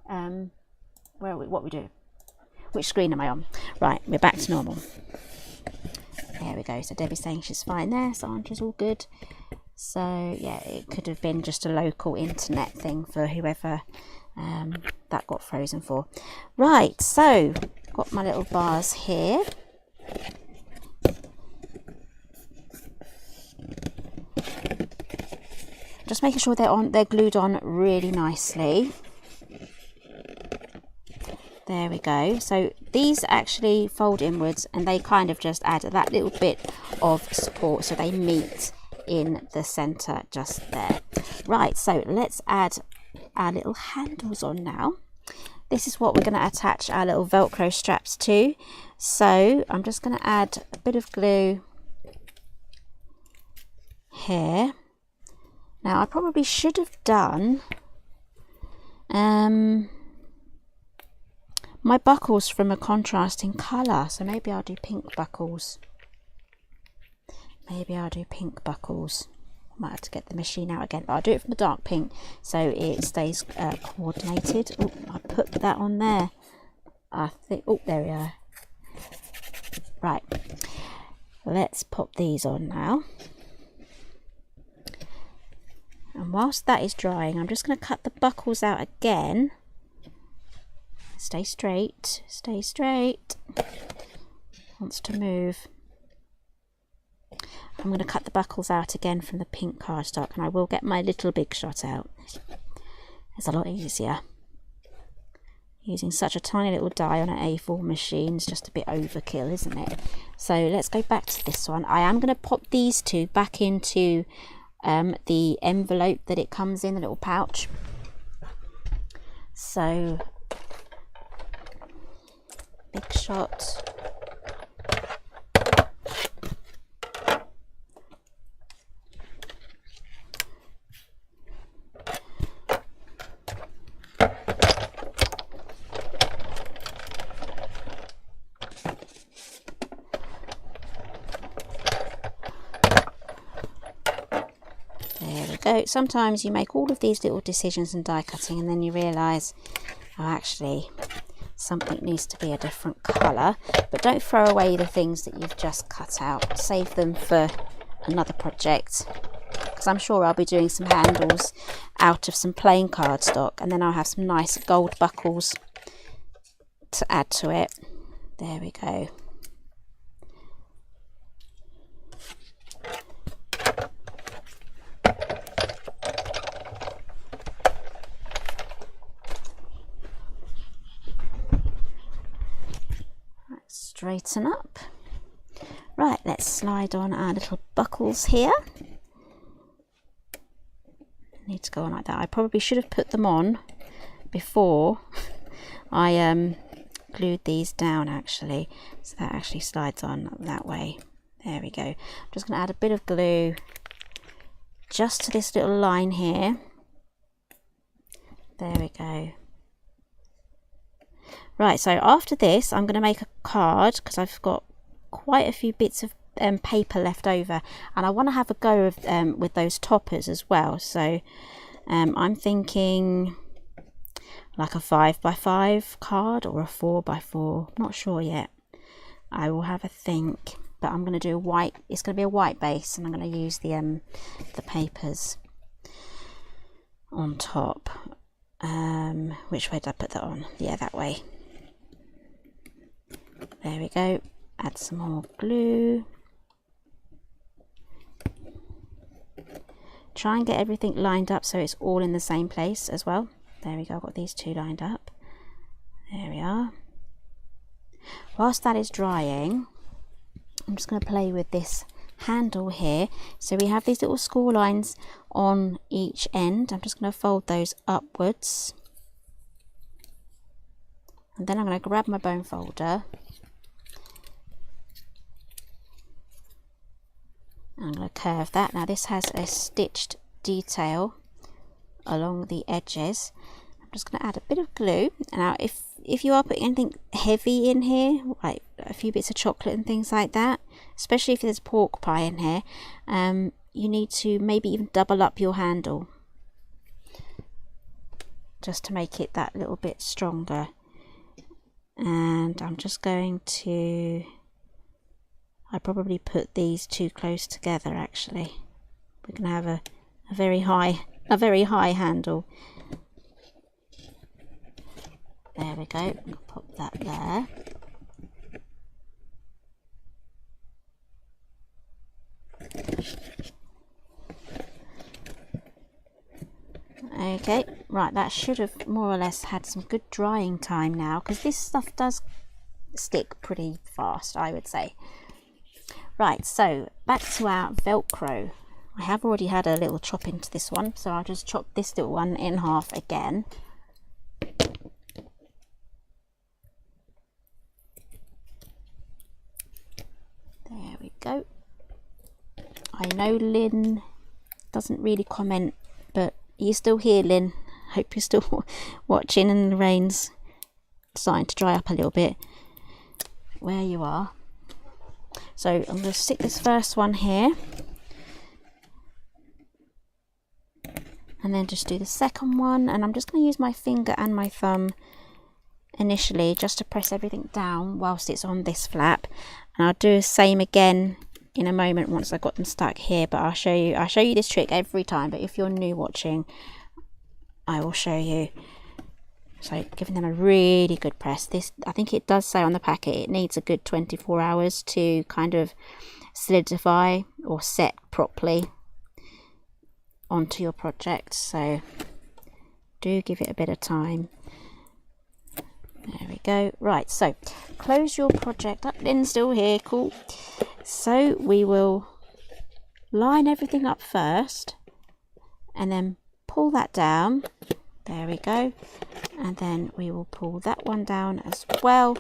where are we? What we do? Which screen am I on? Right, we're back to normal. There we go. So Debbie's saying she's fine there. So Andrew's all good. So yeah, it could have been just a local internet thing for whoever that got frozen for. Right, so got my little bars here. Just making sure they're glued on really nicely. There we go. So these actually fold inwards and they kind of just add that little bit of support so they meet in the center just there. Right, so let's add our little handles on now. This is what we're going to attach our little Velcro straps to. So I'm just going to add a bit of glue here. Now I probably should have done my buckles from a contrasting colour, so maybe I'll do pink buckles. Maybe I'll do pink buckles. I might have to get the machine out again, but I'll do it from a dark pink so it stays coordinated. Oh, I put that on there. I think, oh, there we are. Right, let's pop these on now. And whilst that is drying, I'm just going to cut the buckles out again. Stay straight, stay straight. Wants to move. I'm going to cut the buckles out again from the pink cardstock, and I will get my little Big Shot out. It's a lot easier. Using such a tiny little die on an A4 machine is just a bit overkill, isn't it? So let's go back to this one. I am going to pop these two back into the envelope that it comes in, the little pouch. So Big Shot. There we go. Sometimes you make all of these little decisions in die cutting and then you realise, oh, actually something needs to be a different colour. But don't throw away the things that you've just cut out. Save them for another project, because I'm sure I'll be doing some handles out of some plain cardstock, and then I'll have some nice gold buckles to add to it. There we go. Straighten up. Right, let's slide on our little buckles here. Need to go on like that. I probably should have put them on before I glued these down, actually, so that actually slides on that way. There we go. I'm just going to add a bit of glue just to this little line here. There we go. Right, so after this I'm going to make a card, because I've got quite a few bits of paper left over, and I want to have a go of, with those toppers as well. So I'm thinking like a 5x5 card or a 4x4, not sure yet. I will have a think, but I'm going to do a white, it's going to be a white base, and I'm going to use the papers on top. Which way did I put that on? Yeah, that way. There we go. Add some more glue. Try and get everything lined up so it's all in the same place as well. There we go. I've got these two lined up. There we are. Whilst that is drying, I'm just going to play with this handle here. So we have these little score lines on each end. I'm just going to fold those upwards, and then I'm going to grab my bone folder curve that. Now this has a stitched detail along the edges. I'm just going to add a bit of glue. Now if you are putting anything heavy in here, like a few bits of chocolate and things like that, especially if there's pork pie in here, you need to maybe even double up your handle just to make it that little bit stronger. And I'm just going to, I probably put these too close together actually. We're going to have a very high handle. There we go. I'll pop that there. Okay, right, that should have more or less had some good drying time now, because this stuff does stick pretty fast, I would say. Right, so back to our Velcro. I have already had a little chop into this one, so I'll just chop this little one in half again. There we go. I know Lynn doesn't really comment, but are you still here, Lynn? Hope you're still watching, and the rain's starting to dry up a little bit where you are. So I'm going to stick this first one here, and then just do the second one, and I'm just going to use my finger and my thumb initially just to press everything down whilst it's on this flap, and I'll do the same again in a moment once I've got them stuck here. But I'll show you this trick every time, but if you're new watching, I will show you. So giving them a really good press. This, I think it does say on the packet, it needs a good 24 hours to kind of solidify or set properly onto your project, so do give it a bit of time. There we go. Right, so close your project up. Lynn's still here, cool. So we will line everything up first and then pull that down. There we go. And then we will pull that one down as well.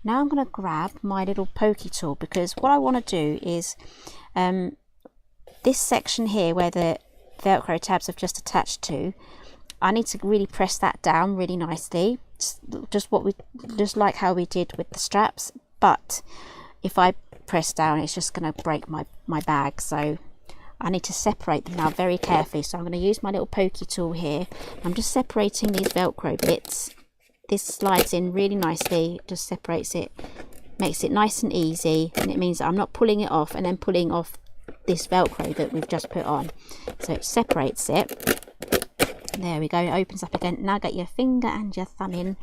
Now I'm going to grab my little pokey tool, because what I want to do is this section here where the Velcro tabs have just attached to, I need to really press that down really nicely, just like how we did with the straps. But if I press down, it's just going to break my bag, so I need to separate them now very carefully. So I'm going to use my little pokey tool here. I'm just separating these Velcro bits. This slides in really nicely, just separates it, makes it nice and easy, and it means that I'm not pulling it off and then pulling off this Velcro that we've just put on. So it separates it. There we go, it opens up again. Now get your finger and your thumb in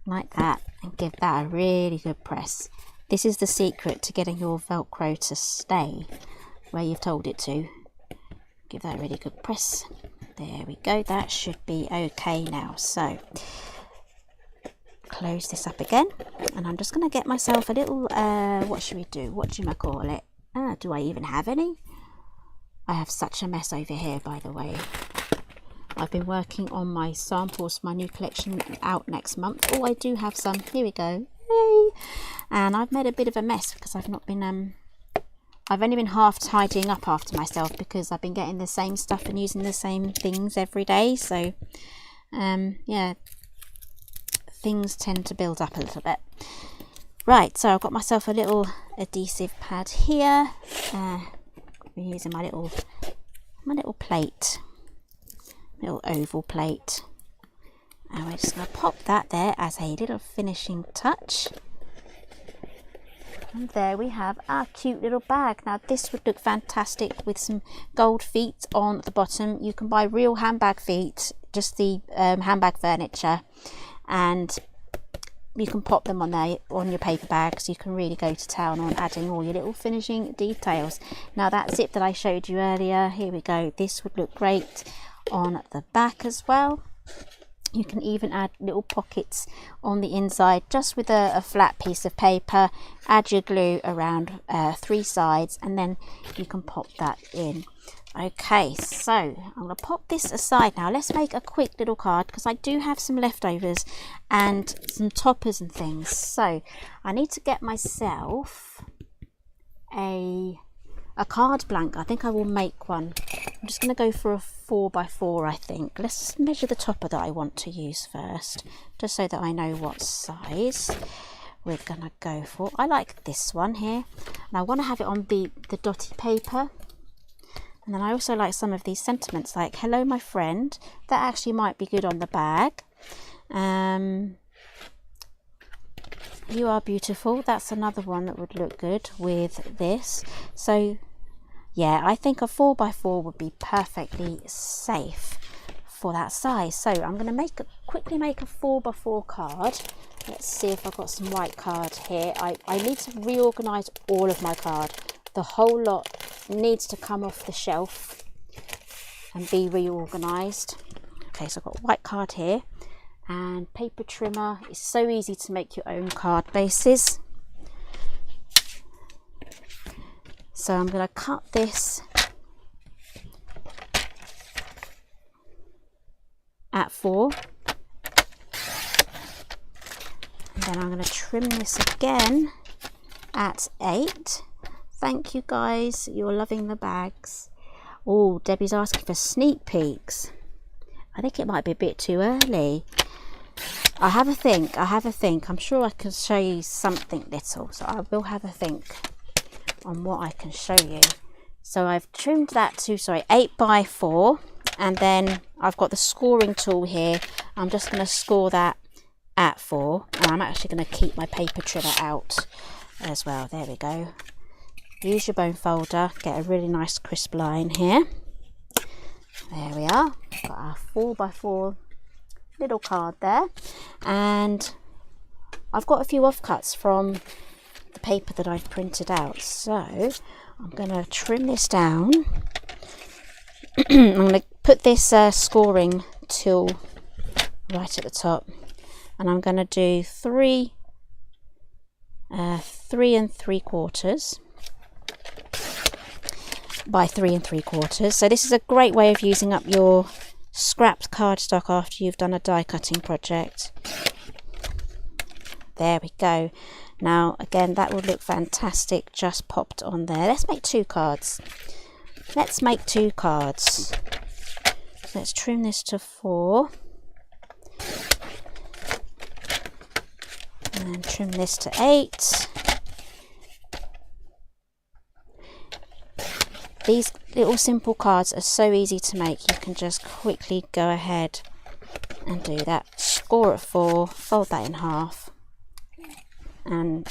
like that and give that a really good press. This is the secret to getting your Velcro to stay where you've told it to. Give that a really good press. There we go, that should be okay now. So close this up again, and I'm just going to get myself a little what should we do, what do I call it? Do I even have any? I have such a mess over here, by the way. I've been working on my samples for my new collection out next month. Oh, I do have some. Here we go. Hey! And I've made a bit of a mess because I've not been I've only been half tidying up after myself, because I've been getting the same stuff and using the same things every day. So yeah, things tend to build up a little bit. Right, so I've got myself a little adhesive pad here. I'm using my little plate, little oval plate, and we're just going to pop that there as a little finishing touch. And there we have our cute little bag. Now this would look fantastic with some gold feet on the bottom. You can buy real handbag feet, just the handbag furniture, and you can pop them on there on your paper bags. You can really go to town on adding all your little finishing details. Now that zip that I showed you earlier, here we go, this would look great on the back as well. You can even add little pockets on the inside just with a flat piece of paper. Add your glue around 3 sides, and then you can pop that in. Okay, so I'm going to pop this aside now. Let's make a quick little card, because I do have some leftovers and some toppers and things. So I need to get myself a a card blank. I think I will make one. I'm just going to go for a 4x4, I think. Let's measure the topper that I want to use first, just so that I know what size we're going to go for. I like this one here, and I want to have it on the dotty paper. And then I also like some of these sentiments, like hello my friend. That actually might be good on the bag. You are beautiful. That's another one that would look good with this. So yeah, I think a 4x4 would be perfectly safe for that size. So I'm going to quickly make a 4x4 card. Let's see if I've got some white card here. I need to reorganize all of my card. The whole lot needs to come off the shelf and be reorganized. Okay, so I've got white card here, and paper trimmer. It's so easy to make your own card bases. So I'm going to cut this at 4, and then I'm going to trim this again at 8. Thank you guys, you're loving the bags. Oh, Debbie's asking for sneak peeks. I think it might be a bit too early. I have a think. I'm sure I can show you something little, so I will have a think on what I can show you. So I've trimmed that to 8x4, and then I've got the scoring tool here. I'm just going to score that at 4, and I'm actually going to keep my paper trimmer out as well. There we go. Use your bone folder, get a really nice crisp line here. There we are, got our 4x4 little card there, and I've got a few offcuts from the paper that I've printed out, so I'm going to trim this down. I'm going to put this scoring tool right at the top, and I'm going to do 3 3¾ by 3¾ So this is a great way of using up your scrapped cardstock after you've done a die cutting project. There we go. Now again, that would look fantastic just popped on there. Let's make 2 cards. Let's trim this to 4, and then trim this to 8. These little simple cards are so easy to make. You can just quickly go ahead and do that. Score at 4, fold that in half, and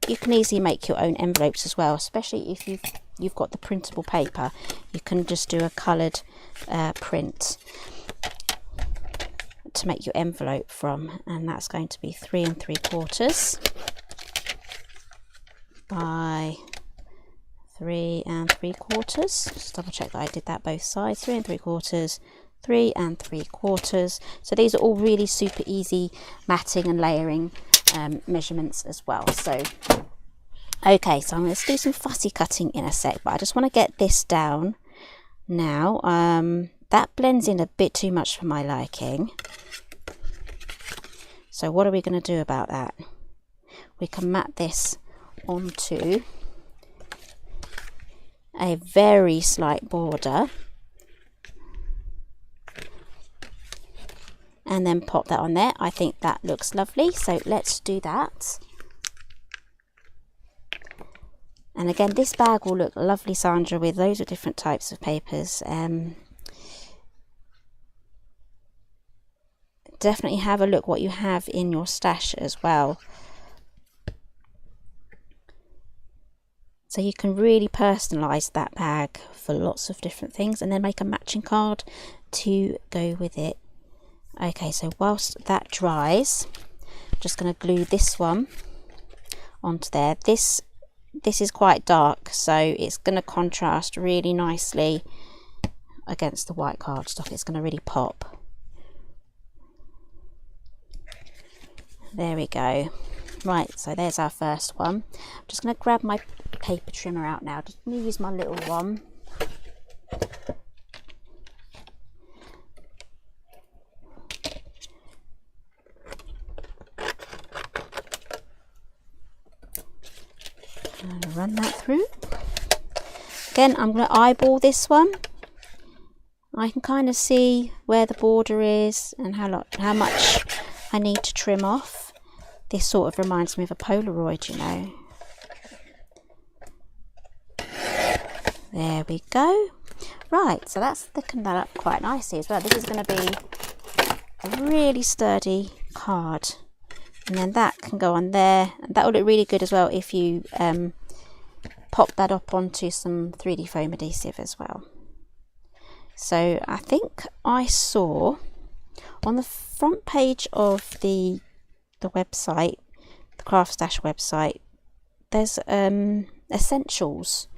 you can easily make your own envelopes as well, especially if you've got the printable paper. You can just do a coloured print to make your envelope from, and that's going to be 3¾ by 3¾ Just double check that I did that both sides. 3¾ 3¾ So these are all really super easy matting and layering measurements as well. So okay, so I'm going to do some fussy cutting in a sec, but I just want to get this down now. That blends in a bit too much for my liking. So what are we going to do about that? We can mat this onto a very slight border, and then pop that on there. I think that looks lovely, so let's do that. And again, this bag will look lovely, Sandra, with loads of different types of papers. Definitely have a look what you have in your stash as well. So you can really personalise that bag for lots of different things, and then make a matching card to go with it. Okay, so whilst that dries, I'm just going to glue this one onto there. This is quite dark, so it's going to contrast really nicely against the white cardstock. It's going to really pop. There we go. Right, so there's our first one. I'm just going to grab my paper trimmer out now. Just going to use my little one. And run that through. Again, I'm going to eyeball this one. I can kind of see where the border is and how much I need to trim off. This sort of reminds me of a Polaroid, you know. There we go. Right, so that's thickened that up quite nicely as well. This is going to be a really sturdy card. And then that can go on there. And that will look really good as well if you pop that up onto some 3D foam adhesive as well. So I think I saw on the front page of the website, the Craftstash website, there's essentials.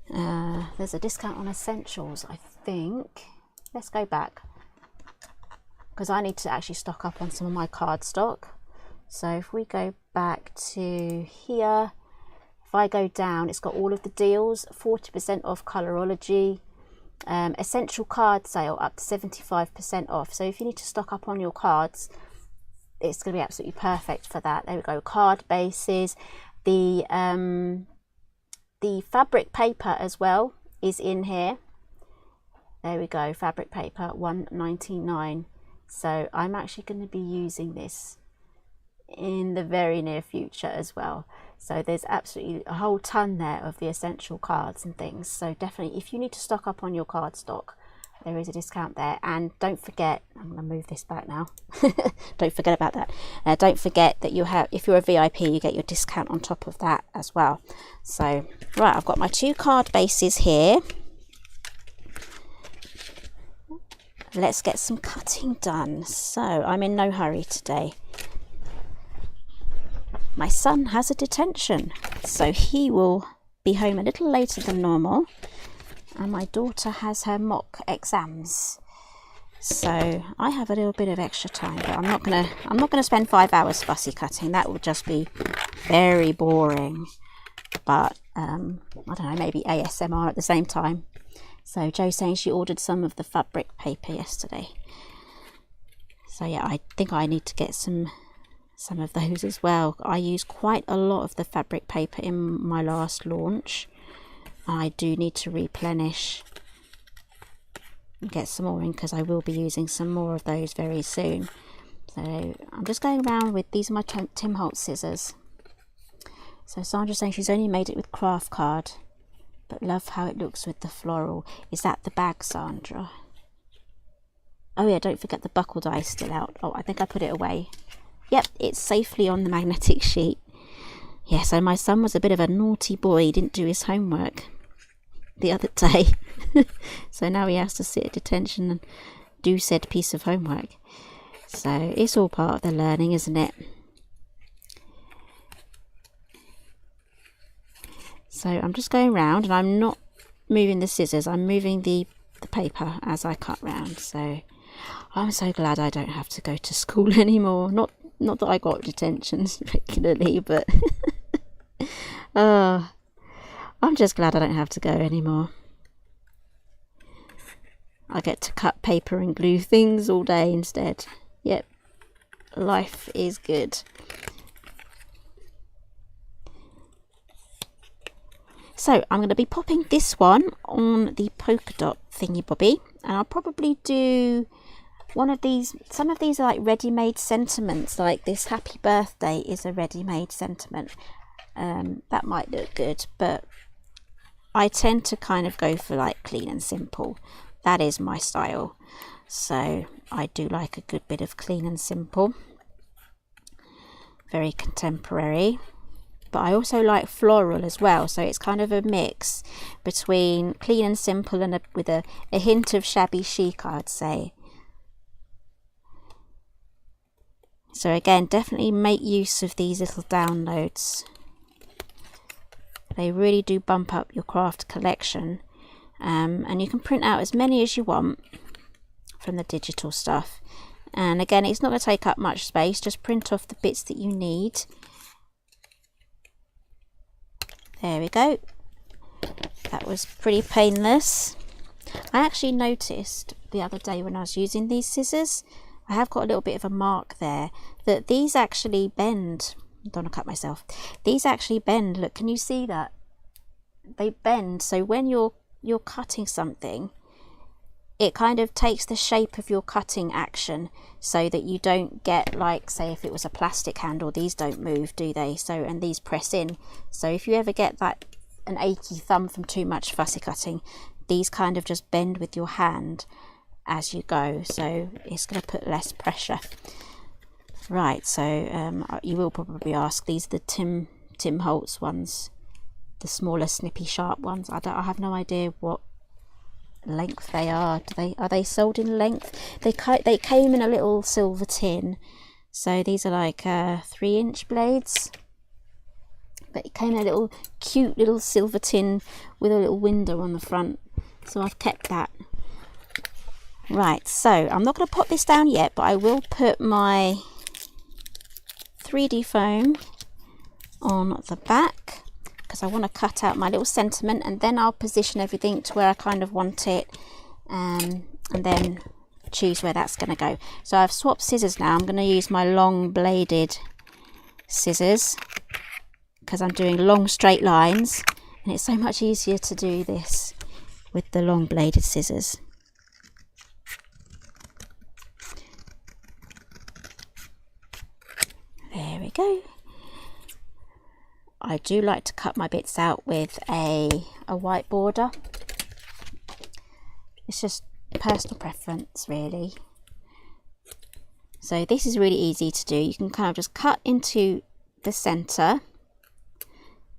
There's a discount on essentials, I think. Let's go back, because I need to actually stock up on some of my card stock. So if we go back to here, if I go down, it's got all of the deals, 40% off Colorology, essential card sale up to 75% off. So if you need to stock up on your cards, it's going to be absolutely perfect for that. There we go. Card bases, the fabric paper as well is in here. There we go, fabric paper, $1.99. So I'm actually going to be using this in the very near future as well. So there's absolutely a whole ton there of the essential cards and things. So definitely, if you need to stock up on your card stock, there is a discount there. And don't forget, I'm going to move this back now. Don't forget about that. Don't forget that you have, if you're a VIP, you get your discount on top of that as well. So right, I've got my 2 card bases here. Let's get some cutting done. So I'm in no hurry today. My son has a detention, so he will be home a little later than normal, and my daughter has her mock exams, so I have a little bit of extra time. But I'm not gonna spend 5 hours fussy cutting. That would just be very boring. But I don't know, maybe ASMR at the same time. So Joe's saying she ordered some of the fabric paper yesterday, so yeah, I think I need to get some of those as well. I used quite a lot of the fabric paper in my last launch. I do need to replenish and get some more in, because I will be using some more of those very soon. So I'm just going around with, these are my Tim Holtz scissors. So Sandra's saying she's only made it with craft card, but love how it looks with the floral. Is that the bag, Sandra? Oh yeah, don't forget the buckle die is still out. Oh, I think I put it away. Yep, it's safely on the magnetic sheet. Yeah, so my son was a bit of a naughty boy. He didn't do his homework the other day. So now he has to sit at detention and do said piece of homework. So it's all part of the learning, isn't it? So I'm just going round, and I'm not moving the scissors. I'm moving the paper as I cut round. So I'm so glad I don't have to go to school anymore. Not that I got detentions regularly, but I'm just glad I don't have to go anymore. I get to cut paper and glue things all day instead. Yep, life is good. So I'm going to be popping this one on the polka dot thingy bobby, and I'll probably do one of these. Some of these are like ready-made sentiments, like this happy birthday is a ready-made sentiment. That might look good, but I tend to kind of go for like clean and simple. That is my style, so I do like a good bit of clean and simple, very contemporary. But I also like floral as well, so it's kind of a mix between clean and simple and with a hint of shabby chic, I'd say. So again, definitely make use of these little downloads. They really do bump up your craft collection, and you can print out as many as you want from the digital stuff. And again, it's not going to take up much space, just print off the bits that you need. There we go. That was pretty painless. I actually noticed the other day when I was using these scissors, I have got a little bit of a mark there, that these actually bend don't want to cut myself. These actually bend. Look, can you see that? They bend, so when you're cutting something, it kind of takes the shape of your cutting action, so that you don't get, like, say if it was a plastic handle, these don't move, do they? So, and these press in. So if you ever get that an achy thumb from too much fussy cutting, these kind of just bend with your hand as you go, so it's going to put less pressure. Right, so you will probably ask, these are the Tim Holtz ones, the smaller snippy sharp ones. I have no idea what length they are. Are they sold in length? They came in a little silver tin, so these are like 3-inch blades, but it came in a little cute little silver tin with a little window on the front, so I've kept that. Right, so I'm not going to pop this down yet, but I will put my 3D foam on the back, because I want to cut out my little sentiment, and then I'll position everything to where I kind of want it, and then choose where that's going to go. So I've swapped scissors now. I'm going to use my long bladed scissors, because I'm doing long straight lines, and it's so much easier to do this with the long bladed scissors. There we go. I do like to cut my bits out with a white border. It's just personal preference, really. So this is really easy to do. You can kind of just cut into the center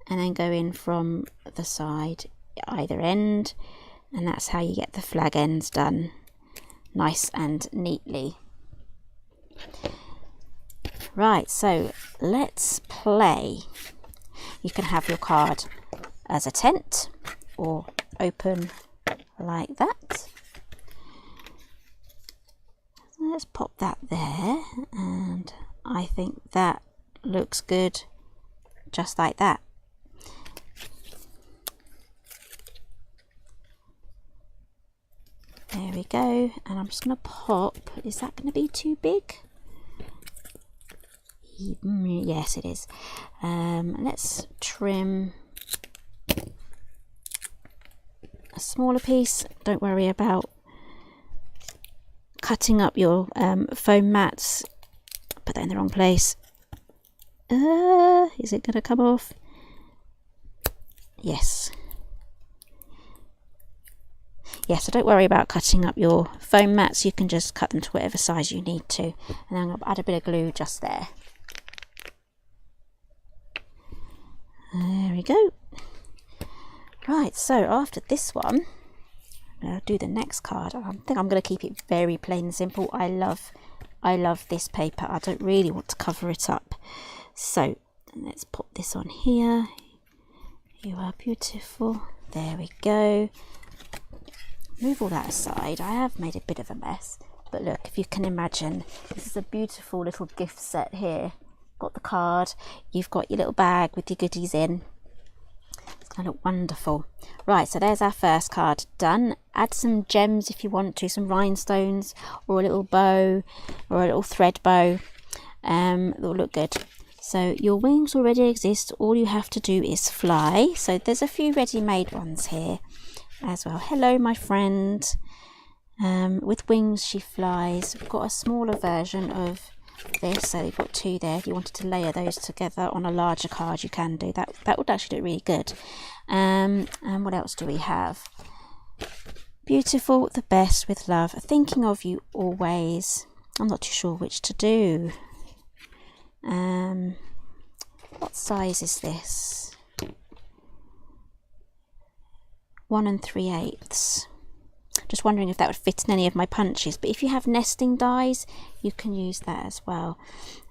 and then go in from the side, either end, and that's how you get the flag ends done nice and neatly. Right, so let's play. You can have your card as a tent or open like that. Let's pop that there, and I think that looks good just like that. There we go, and I'm just going to pop, is that going to be too big? Yes, it is. Let's trim a smaller piece. Don't worry about cutting up your foam mats. Put that in the wrong place. Is it going to come off? Yes. Yes, so don't worry about cutting up your foam mats. You can just cut them to whatever size you need to. And then I'm going to add a bit of glue just there. There we go. Right, so after this one, I'll do the next card. I think I'm going to keep it very plain and simple. I love this paper. I don't really want to cover it up. So let's pop this on here. You are beautiful. There we go. Move all that aside. I have made a bit of a mess, but look, if you can imagine, this is a beautiful little gift set here. Got the card, you've got your little bag with your goodies in. It's going to look wonderful. Right, so there's our first card done. Add some gems if you want to, some rhinestones or a little bow or a little thread bow. It'll look good. So your wings already exist, all you have to do is fly. So there's a few ready-made ones here as well. Hello my friend. With wings she flies. We've got a smaller version of this, so you've got two there. If you wanted to layer those together on a larger card, you can do that. That would actually look really good. And what else do we have? Beautiful, the best, with love, thinking of you always. I'm not too sure which to do. What size is this? 1 3/8. Just wondering if that would fit in any of my punches, but if you have nesting dies, you can use that as well.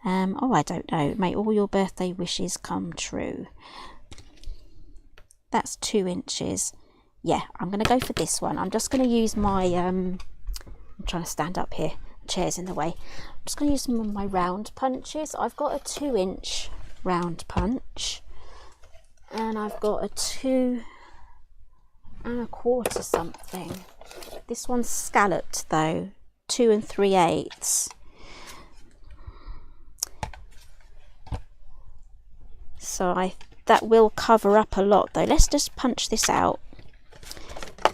Oh, I don't know. May all your birthday wishes come true. That's 2 inches. Yeah, I'm going to go for this one. I'm just going to use my, I'm trying to stand up here. The chair's in the way. I'm just going to use some of my round punches. I've got a 2-inch round punch, and I've got a 2 1/4 something. This one's scalloped though, 2 3/8. So that will cover up a lot though. Let's just punch this out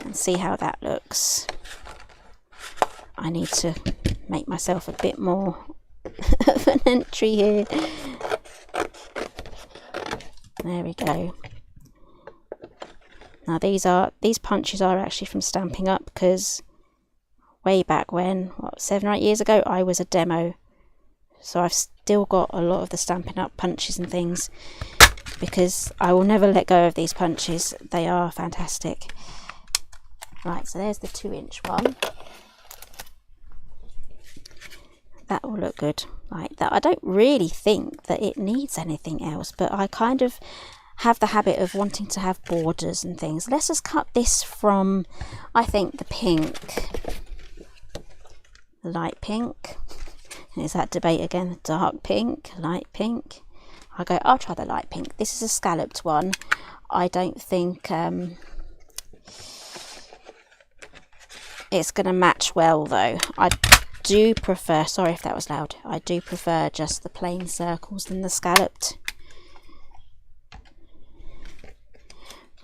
and see how that looks. I need to make myself a bit more of an entry here. There we go. Now these punches are actually from Stampin' Up, because way back when, what, 7 or 8 years ago, I was a demo. So I've still got a lot of the Stampin' Up punches and things, because I will never let go of these punches. They are fantastic. Right, so there's the 2-inch one. That will look good like that. I don't really think that it needs anything else, but I kind of have the habit of wanting to have borders and things. Let's just cut this from, I think, the pink, the light pink. Is that debate again? Dark pink, light pink. I'll try the light pink. This is a scalloped one. I don't think it's going to match well though. I do prefer, sorry if that was loud, I do prefer just the plain circles than the scalloped.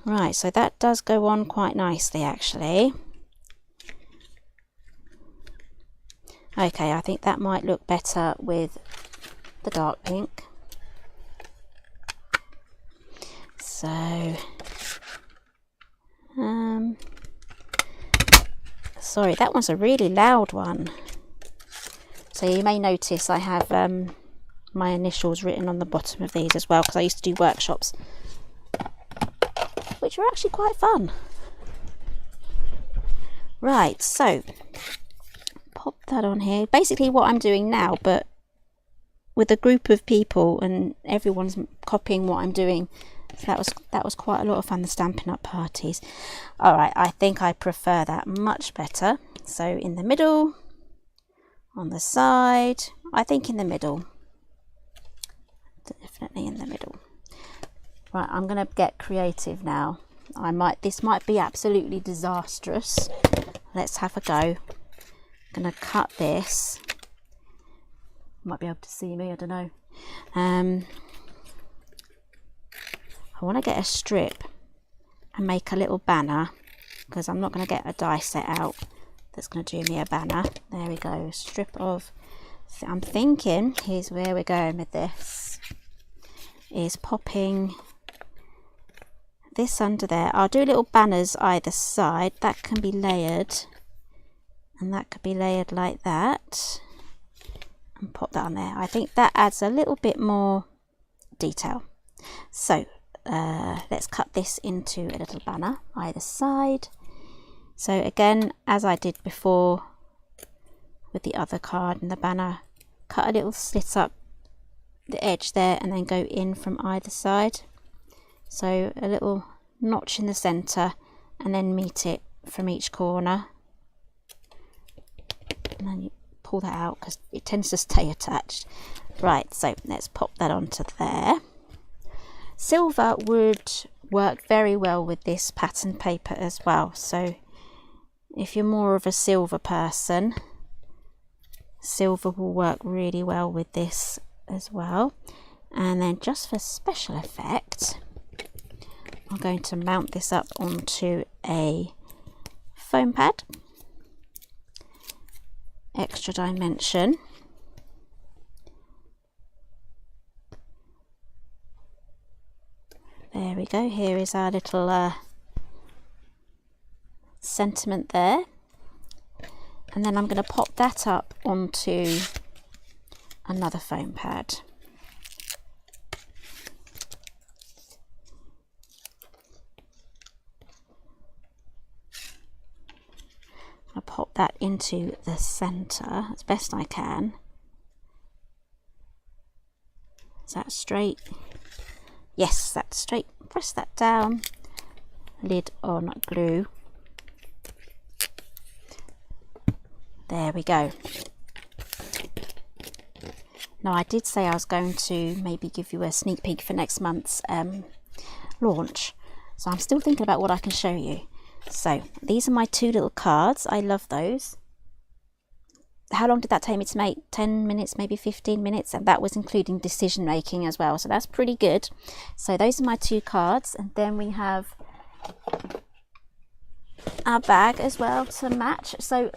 Right, so that does go on quite nicely actually. Okay, I think that might look better with the dark pink. So, sorry, that one's a really loud one. So you may notice I have my initials written on the bottom of these as well, because I used to do workshops, which were actually quite fun. Right, so pop that on here. Basically what I'm doing now, but with a group of people and everyone's copying what I'm doing. So that was quite a lot of fun, the Stampin' Up parties. Alright, I think I prefer that much better. So in the middle, on the side, I think in the middle. Definitely in the middle. Right, I'm going to get creative now. This might be absolutely disastrous. Let's have a go. I'm going to cut this. Might be able to see me, I don't know. I want to get a strip and make a little banner, because I'm not going to get a die set out that's going to do me a banner. There we go, strip of, I'm thinking, here's where we're going with this, is popping this under there. I'll do little banners either side. That can be layered, and that could be layered like that, and pop that on there. I think that adds a little bit more detail. So let's cut this into a little banner either side. So again, as I did before with the other card and the banner, cut a little slit up the edge there and then go in from either side. So a little notch in the center and then meet it from each corner. And then you pull that out because it tends to stay attached. Right, so let's pop that onto there. Silver would work very well with this pattern paper as well. So if you're more of a silver person, silver will work really well with this as well. And then just for special effect, I'm going to mount this up onto a foam pad, extra dimension. There we go, here is our little sentiment there. And then I'm going to pop that up onto another foam pad. I'll pop that into the centre as best I can. Is that straight? Yes, that's straight. Press that down. Lid on glue. There we go. Now I did say I was going to maybe give you a sneak peek for next month's launch. So I'm still thinking about what I can show you. So these are my two little cards. I love those. how long did that take me to make? 10 minutes, maybe 15 minutes, and that was including decision making as well, so that's pretty good. So those are my 2 cards, and then we have our bag as well to match. So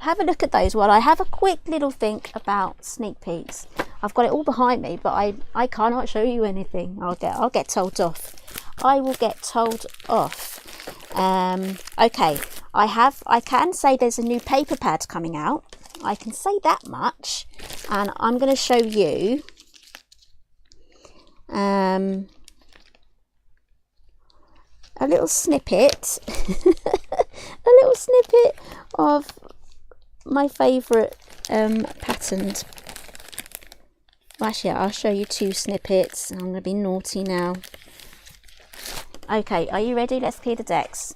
have a look at those while I have a quick little think about sneak peeks. I've got it all behind me, but I cannot show you anything. I'll get told off. I will get told off. Okay, I can say there's a new paper pad coming out. I can say that much, and I'm going to show you a little snippet a little snippet of my favourite patterned. Well, actually, I'll show you 2 snippets. I'm going to be naughty now. Okay, are you ready? Let's clear the decks.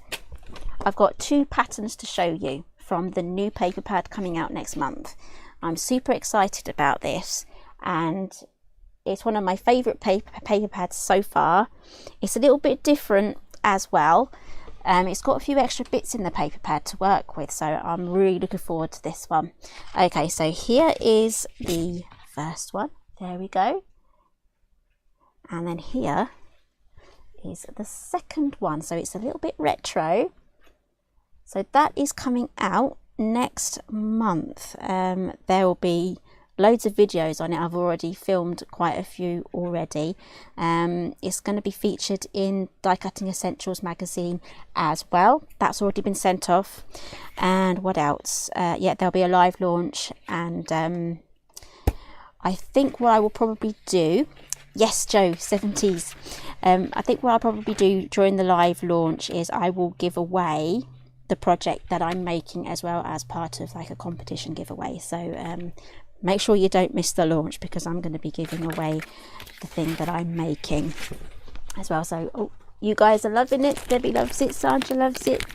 I've got 2 patterns to show you from the new paper pad coming out next month. I'm super excited about this, and it's one of my favourite paper pads so far. It's a little bit different as well. It's got a few extra bits in the paper pad to work with, so I'm really looking forward to this one. Okay, so here is the first one. There we go. And then here is the second one. So it's a little bit retro. So that is coming out next month. There will be loads of videos on it. I've already filmed quite a few already. It's going to be featured in Die Cutting Essentials magazine as well. That's already been sent off. And what else? Yeah, there'll be a live launch, and I think what I will probably do, yes, Joe, 70s. I think what I'll probably do during the live launch is I will give away the project that I'm making as well as part of like a competition giveaway. So make sure you don't miss the launch, because I'm going to be giving away the thing that I'm making as well. So you guys are loving it. Debbie loves it. Sandra loves it.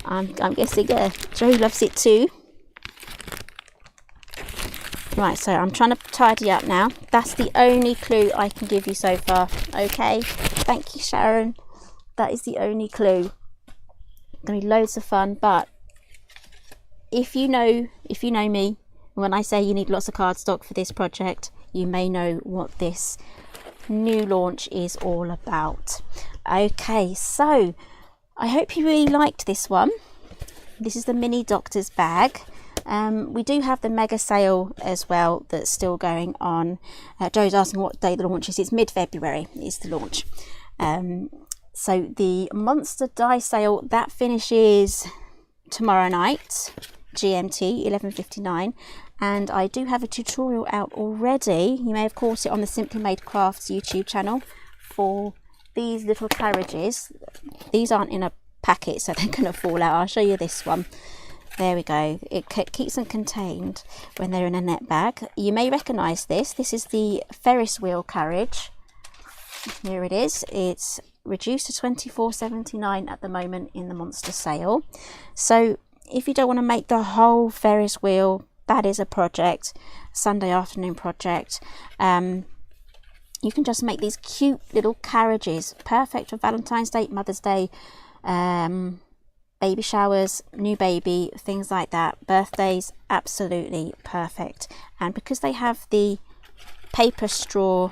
I'm guessing Joe loves it too. Right, so I'm trying to tidy up now. That's the only clue I can give you so far. Okay, thank you, Sharon. That is the only clue. Gonna be loads of fun, but if you know me, when I say you need lots of cardstock for this project, you may know what this new launch is all about. Okay, so I hope you really liked this one. This is the mini doctor's bag. We do have the mega sale as well that's still going on. Joe's asking what day the launch is. It's mid-February is the launch. So the monster die sale, that finishes tomorrow night, GMT 11:59, and I do have a tutorial out already. You may have caught it on the Simply Made Crafts YouTube channel for these little carriages. These aren't in a packet, so they're going to fall out. I'll show you this one. There we go. It keeps them contained when they're in a net bag. You may recognise this. This is the Ferris wheel carriage. Here it is. It's reduced to $24.79 at the moment in the monster sale. So if you don't want to make the whole Ferris wheel, that is a project, Sunday afternoon project. You can just make these cute little carriages, perfect for Valentine's Day, Mother's Day, baby showers, new baby, things like that, birthdays, absolutely perfect. And because they have the paper straw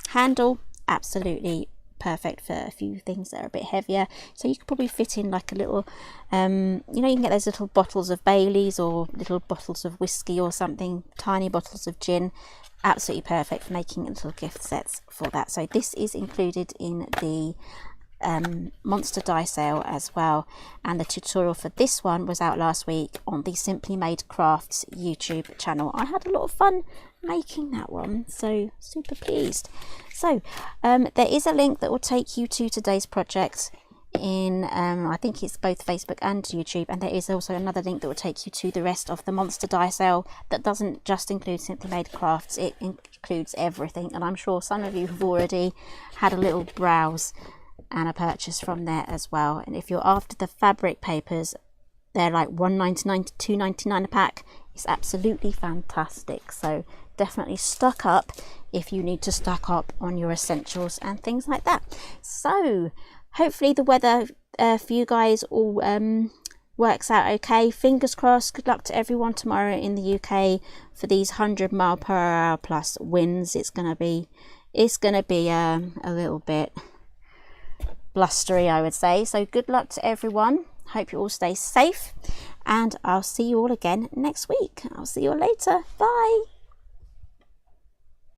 handle, absolutely perfect for a few things that are a bit heavier. So you could probably fit in like a little you know, you can get those little bottles of Baileys or little bottles of whiskey or something, tiny bottles of gin. Absolutely perfect for making little gift sets for that. So this is included in the monster die sale as well, and the tutorial for this one was out last week on the Simply Made Crafts YouTube channel. I had a lot of fun making that one, so super pleased. So there is a link that will take you to today's project in I think it's both Facebook and YouTube, and there is also another link that will take you to the rest of the monster die sale that doesn't just include Simply Made Crafts, it includes everything, and I'm sure some of you have already had a little browse and a purchase from there as well. And if you're after the fabric papers, they're like $1.99 to $2.99 a pack. It's absolutely fantastic, so definitely stock up if you need to stock up on your essentials and things like that. So hopefully the weather for you guys all works out okay. Fingers crossed. Good luck to everyone tomorrow in the UK for these 100 mph plus winds. It's gonna be a little bit blustery, I would say. So good luck to everyone. Hope you all stay safe, and I'll see you all again next week. I'll see you all later. Bye.